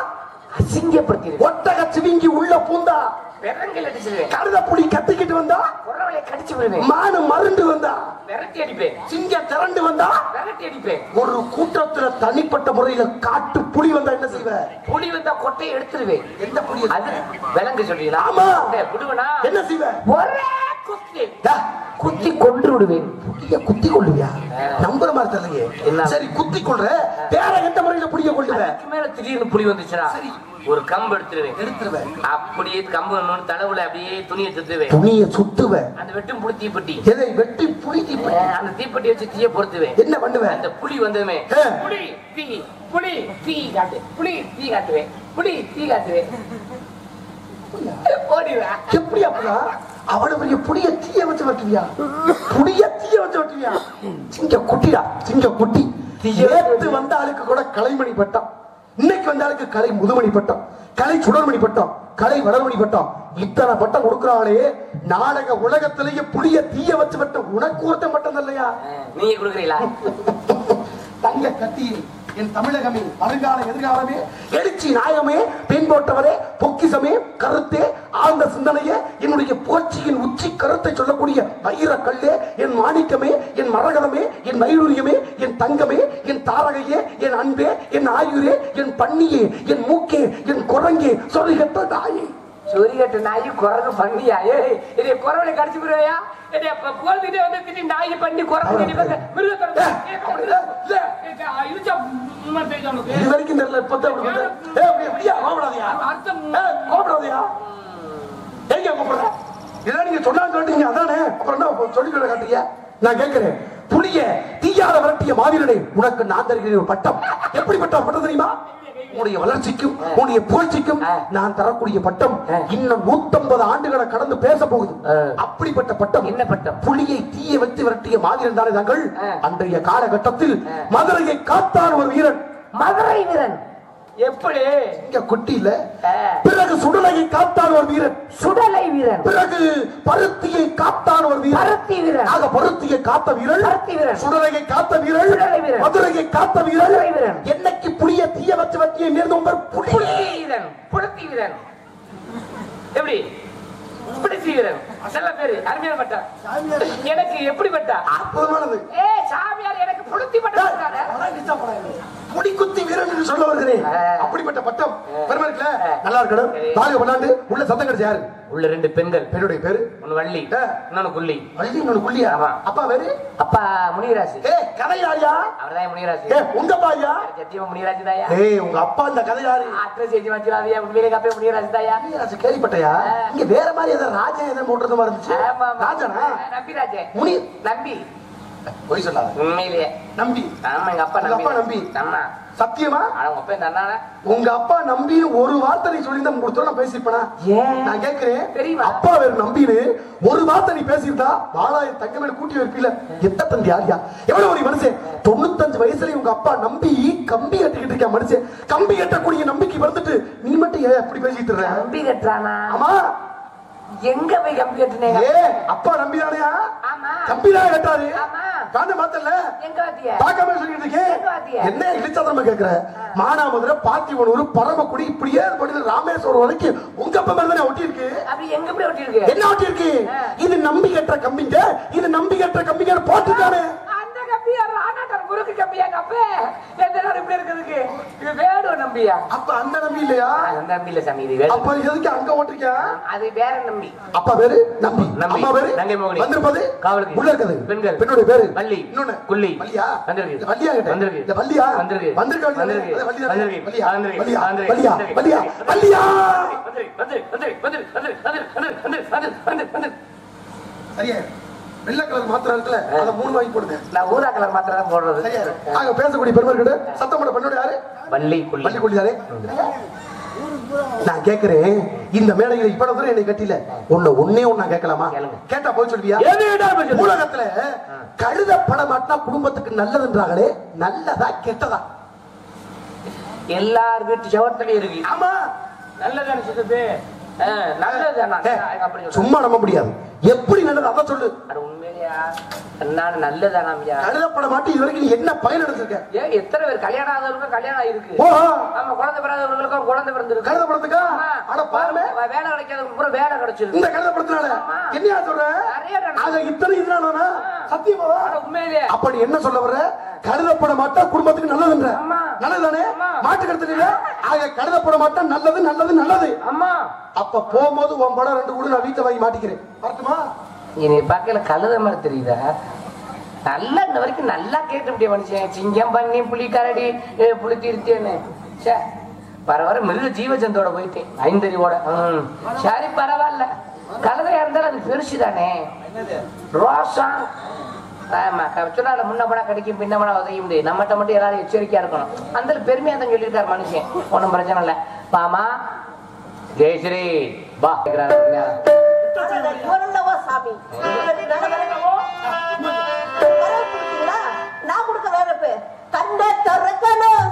அசிங்கப்படுத்தி ஒட்டக சிவிங்கி உள்ள பூந்தா பெரங்கல் அடிச்சிருவேன் கழுத புலி கத்திக்கிட்டு வந்தா குறவலை கடிச்சு விடுவேன் மானு மருண்டு வந்தா விரட்டி அடிப்பேன் சிங்க திரண்டு வந்தா விரட்டி அடிப்பேன் ஒரு கூட்டத்துல தனிப்பட்ட முறையில காட்டு புலி வந்தா என்ன செய்வ புலி வந்தா கொட்டையை எடுத்துருவேன் எந்த புலி அது விலங்கு சொல்றீங்களா ஆமா விடுவனா என்ன செய்வ ஒரே குத்தி குத்தி கொன்று விடுவேன் குத்தி கொள்ளுவியா நம்புற மாதிரி தெரியலையே சரி குத்தி கொள்ற வேற எந்த முறையில புளிய கொள்ளுவ மேல திடீர்னு புலி வந்துச்சுன்னா ஒரு கம்பு எடுத்துருவேன் அப்படியே கம்பு தலைவுல அப்படியே துணியை சுத்துவேன் அந்த வெட்டும் புளி தீப்பெட்டி எதை வெட்டி புளி தீப்பெட்டி அந்த தீப்பெட்டி வச்சு தீய பொறுத்துவேன் என்ன பண்ணுவேன் அந்த புலி வந்ததுமே புலி தீ புலி தீ காட்டு புலி தீ காட்டுவேன் புலி தீ காட்டுவேன் ஓடிவேன் எப்படி அப்படியா அவ்வளவு பெரிய புளிய தீய வச்சு வெட்டுவியா புளிய தீய வச்சு வெட்டுவியா சிங்க குட்டிடா சிங்க குட்டி ஏத்து வந்த ஆளுக்கு கூட கலைமணி பட்டம் இன்னைக்கு வந்தாளுக்கு கலை முதுமணி பட்டம், கலை சுடர்மணி பட்டம், கலை வளர்மணி பட்டம், இத்தனை பட்டம் கொடுக்குறாளே. நாடக உலகத்திலேயே புளிய தீய வச்சு பட்டம் உனக்கு ஒருத்த பட்டம் இல்லையா? நீங்க கொடுக்குறீங்களா? தங்க கத்தி என் தமிழகமே, வருங்கால எதிர்காலமே, எழுச்சி நாயகமே, பெண் போட்டவரே, பொக்கிசமே, கருத்தே, ஆழ்ந்த சிந்தனையே, என்னுடைய போச்சியின் உச்சி கருத்தை சொல்லக்கூடிய வைர கல்லே, என் மாணிக்கமே, என் மரகதமே, என் வைடூரியமே, என் தங்கமே, என் தாரகையே, என் அன்பே, என் ஆயுரே, என் பன்னியே, என் மூக்கே, என் குரங்கே, சொல்லிகட்ட நாயே. சொரிகட்ட நாயி குரங்கு பண்ணியா? இதை குரவனை கடிச்சு போடுவையா? போல்கிட்டே வந்து நாயி பண்ணி குரங்கு இது வரைக்கும் தெரியல. இதெல்லாம் நீங்க சொன்னான்னு சொல்லிட்டீங்க, அதானே? அப்புறம் என்ன சொல்லி காட்டுறீங்க? நான் கேட்கிறேன், புளிய தீயாத விரட்டிய மாவீரனே, உனக்கு நான் தருகிறேன் ஒரு பட்டம். எப்படிப்பட்ட பட்டம் தெரியுமா? உன்னுடைய வளர்ச்சிக்கும் உன்னுடைய புகழ்ச்சிக்கும் நான் தரக்கூடிய பட்டம் இன்னும் 150 ஆண்டுகளை கடந்து பேச போகுது. அப்படிப்பட்ட பட்டம். என்ன பட்டம்? புலியை தீய வைத்து விரட்டிய மாவீரன் தானே தாங்கள். அன்றைய காலகட்டத்தில் மதுரையை காத்தான் ஒரு வீரன். மதுரை வீரன் எப்படி? இங்க குட்டியில பிறகு சுடலையை காத்தான் ஒரு வீரன். சுடலை வீரன். பிறகு பருத்தியை காத்தான் ஒரு வீரன். பருத்தி வீரன். ஆக பருத்தியை காத்த வீரன், பருத்தி வீரன். சுடலையை காத்த வீரன், சுடலை வீரன். மதுரையை காத்த வீரன், வீரன். என்னைக்கு புளிய தீய வச்சு வட்டியை நேர்ந்தோம்பர் புலித்தி வீரன். புலித்தி வீரன் எப்படி? புலித்தி வீரன் நல்ல பேரு, அருமையான பட்டா. எனக்கு எப்படி பட்டா? அற்புதமானது. சாமியார் எனக்கு புலித்தி பட்டா. முடிக்குத்தி வீரன் சொல்ல வருகிறேன். அப்படிப்பட்ட பட்டம் பெருமை இருக்குல்ல. நல்லா இருக்கணும். பாலிய பண்ணாண்டு உள்ள சத்தம் கிடைச்சு யாரு? உள்ள 2 பெண்கள். பெண்ணுடைய பேரு ஒன்னு வள்ளி, இன்னொன்னு குள்ளி. வள்ளி, இன்னொன்னு குள்ளியா? அப்பா வேறு? அப்பா முனிராஜ். கதை யாரியா? அவர்தான் முனிராஜ். உங்க பாயா? சத்தியமா முனிராஜ் தாயா. உங்க அப்பா இந்த கதை யாரு? ஆற்ற செஞ்சு வச்சிராதியா. உண்மையிலே கப்பே முனிராஜ் தாயா. முனிராஜ் கேள்விப்பட்டயா? இங்க வேற மாதிரி ஏதோ ராஜா ஏதோ போடுறது மாதிரி இருந்துச்சு. ராஜனா? நம்பி ராஜே. முனி நம்பி. போய் சொல்லாத. உண்மையிலேயே நம்பி. ஆமா, எங்க அப்பா நம்பி. ஆமா. சத்தியமா? உங்க அப்பா தன்னானே. உங்க அப்பா நம்பி ஒரு வார்த்தை நீ சொல்லி தான் கொடுத்தோம், நான் பேசிருப்பேனா? நான் கேட்கிறேன், தெரியுமா? அப்பா வேறு நம்பின்னு ஒரு வார்த்தை நீ பேசியிருந்தா பாலாயிரம் தங்கமேல கூட்டி வைப்பீல. எத்த தந்தி யாரியா? எவ்வளவு ஒரு மனுஷன் 95 வயசுல உங்க அப்பா நம்பி கம்பி கட்டிக்கிட்டு இருக்க மனுஷன். கம்பி கட்டக்கூடிய நம்பிக்கை வந்துட்டு நீ மட்டும் ஏன் எப்படி பேசிட்டு இருக்க? கம்பி கட்டுறானா? ஆமா. எங்க போய் கம்பி கட்டுனீங்க? அப்பா நம்பிதானயா? ஆமா. கம்பிதான் கட்டாரு. ஆமா. காந்த மாத்தல. எங்க வாத்தியா? பாக்காம சொல்லிட்டு இருக்கேன். என்ன இழுச்சாதமா கேக்குற? மானாமதுரை, பாத்திவனூர், பரமக்குடி, இப்படியே போட்டு ராமேஸ்வரம் வரைக்கும் உங்க அப்பா மேல தானே ஒட்டி இருக்கு. அப்படி எங்க போய் ஒட்டி இருக்கு? என்ன ஒட்டி இருக்கு? இது நம்பி கட்டுற கம்பிங்க, இது நம்பி கட்டுற கம்பிங்க போட்டுட்டானே. அந்த கம்பியா? ராணாட்டர் குறுக்கு கம்பியா? கப்பே எந்த நேரம் இப்படி இருக்குதுக்கு? இது வேடு நம்பியா? அப்ப அந்த நம்பி இல்லையா? அந்த நம்பி இல்ல சாமி, இது வேடு. அப்ப எதுக்கு அங்க ஓட்டிருக்க? அது வேற நம்பி. அப்பா பேரு நம்பி, அம்மா பேரு நங்கை மோகினி. வந்திருப்பது காவலுக்கு உள்ள இருக்குது பெண்கள். பெண்ணுடைய பேரு வள்ளி, இன்னொன்னு குள்ளி. வள்ளியா? வந்திருக்கு. வள்ளியா கிட்ட வந்திருக்கு. இந்த வள்ளியா? வந்திருக்கு. வந்திருக்கு. வந்திருக்கு. வள்ளியா? வந்திருக்கு. வள்ளியா? வந்திருக்கு. வள்ளியா? வந்திருக்கு. வள்ளியா? வள்ளியா? வள்ளியா? சரியா? வெள்ளை கலர் மாத்திரம் இருக்குல்ல, அத 3 வாங்கி போடுங்க. நான் ஊதா கலர் மாத்திரம் தான் போடுறது. சரியா? அங்க பேசக்கூடிய பெருமர்களே சத்தம் போட பெண்ணோட யாரு? வள்ளி, குள்ளி. வள்ளி குள்ளி யாரு? நான் கேக்குறேன், இந்த மேடையில இவ்வளவு தூரம் என்னை கட்டில ஒன்னே ஒண்ணு நான் கேட்கலாமா? கேட்டா போய் சொல்வியா? உலகத்துல கழுதப்பட மாட்டா குடும்பத்துக்கு நல்லதுன்றாங்களே, நல்லதா கெட்டதா? எல்லார் வீட்டு செவத்துல இருக்கு. ஆமா, நல்லதான சித்தப்பு. நல்லதுதானா? சும்மா நம்ப முடியாது. எப்படி நல்லது அத சொல்லு. உண்மையிலேயா? நான் நல்லதானாமியா? கழுதப்பட மாட்டி இது வரைக்கும் நீ என்ன பயன் எடுத்திருக்க? எத்தனை பேர் கல்யாணம் ஆதவர்களுக்கு கல்யாணம் ஆயிருக்கு. ஆமா, குழந்தை பிறந்தவர்களுக்கு குழந்தை பிறந்திருக்கு. கழுதப்படத்துக்கா? ஆனா பாருங்க, வேலை கிடைக்காதவங்களுக்கு கூட வேலை கிடைச்சிருக்கு இந்த கழுதப்படத்தினால. என்னையா சொல்ற? ஆக இத்தனை இதுனா சத்தியமா? உண்மையிலேயே. அப்படி என்ன சொல்ல வர்ற? கழுதப்பட மாட்டா குடும்பத்துக்கு நல்லதுன்ற. நல்லதுதானே? மாட்டு கருத்து இல்ல. ஆக கழுதப்பட மாட்டா நல்லது நல்லது நல்லது. ஆமா. அப்ப போகும்போது உன் படம் 2 கூட நான் வீட்டை வாங்கி மாட்டிக்கிறேன். வரட்டுமா? இனி பார்க்கல கழுத மாதிரி தெரியுதா? நல்லா இந்த வரைக்கும் நல்லா கேட்டு முடிய மனுஷன். சிங்கம், பண்ணி, புலி, கரடி, புலி தீர்த்தேன்னு பரவாயில்ல. மிருக ஜீவஜந்தோட போயிட்டேன், 5 அறிவோட. சரி, பரவாயில்ல. கழுதையா இருந்தாலும் அது பெருசு தானே. ரோசம். ஆமா, சொன்னால முன்ன படா கிடைக்கும், பின்ன படா உதவி முடியும். நம்மகிட்ட மட்டும் எல்லாரும் எச்சரிக்கையா இருக்கணும். அந்த பெருமையா தான் சொல்லியிருக்காரு மனுஷன். ஒன்னும் பிரச்சனை இல்லை. பாமா ஜெயஸ்ரீ பா நான் கொடுக்க வேற கண்ட திறக்கணும்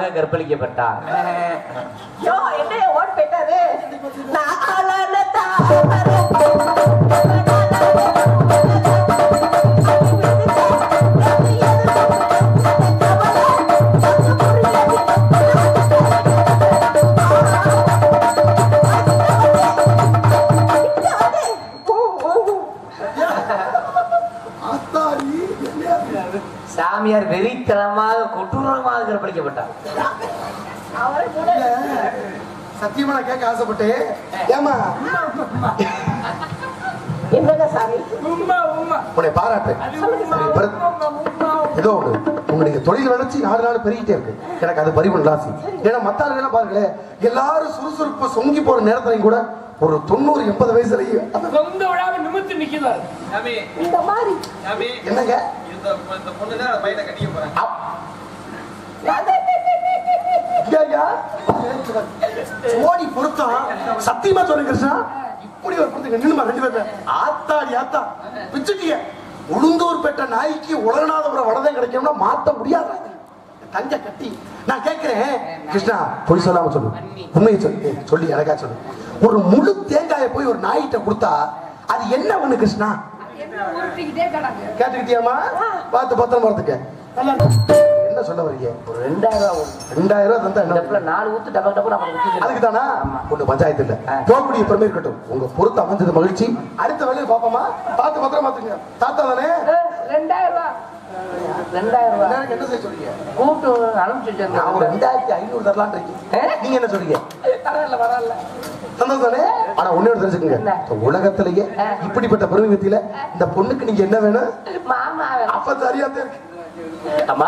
வெற்றிகரமாக கற்பழிக்கப்பட்டார். என்ன ஓடி போயிட்டாரு. சாமியார் வெறித்தனமாக கொடூரமாக கற்பழிக்கப்பட்டார். சத்தியமா நான் கேட்க ஆசைப்பட்டேன். ஏமா என்னங்க சாமி உன்னை பாராட்டு. ஏதோ ஒண்ணு உங்களுடைய தொழில் வளர்ச்சி நாலு நாள் பெருகிட்டே இருக்கு. எனக்கு அது பரிபூர்ண ராசி. ஏன்னா மத்த ஆளுங்க பாருங்களேன், எல்லாரும் சுறுசுறுப்பு சொங்கி போற நேரத்திலையும் கூட ஒரு 90-80 வயசுலயும் நிமித்து நிக்கிறார். இந்த மாதிரி என்னங்க ஓடி பொருத்தம் சத்தியமா சொல்லுங்க கிருஷ்ணா, இப்படி ஒரு பொருத்தம் நின்னுமா 2 பேரும் ஆத்தாடி ஆத்தா பிச்சுட்டிய உளுந்தூர் பெற்ற நாய்க்கு உலகநாதபுரம் வடதம் கிடைக்கும்னா மாத்த முடியாது. தங்க கட்டி நான் கேட்கிறேன் கிருஷ்ணா, பொய் சொல்லாம சொல்லு, உண்மையை சொல்லு, சொல்லி எனக்கா சொல்லு. ஒரு முழு தேங்காயை போய் ஒரு நாய்கிட்ட கொடுத்தா அது என்ன பண்ணு கிருஷ்ணா? கேட்டுக்கிட்டியாமா? பார்த்து பத்திரம் வரதுக்கு என்ன சொல்ல வரீங்க? ஒரு 2000 ரூபாய் தந்தா என்ன? 4 ஊத்து டபக் டபக் அதுக்கு தானா ஒண்ணு பஞ்சாயத்து இல்ல. போகக்கூடிய பெருமை இருக்கட்டும். உங்க பொறுத்து அமைஞ்சது மகிழ்ச்சி. அடுத்த வேலையை பாப்போமா? பார்த்து பத்திரம் பாத்துங்க. தாத்தா தானே 2000 ரூபாய். 2000 ரூபாய் என்ன செய்ய சொல்றீங்க? கூட்டு அனுப்பிச்சு நான் ஒரு 2500 தரலான் இருக்கேன். நீங்க என்ன சொல்றீங்க? வரல சந்தோஷம் தானே? ஆனா ஒண்ணு தெரிஞ்சுக்கங்க, உலகத்திலேயே இப்படிப்பட்ட பெருமை வித்தியில இந்த பொண்ணுக்கு நீங்க என்ன வேணும்? மாமா அப்ப சரியா இருக்கு. அம்மா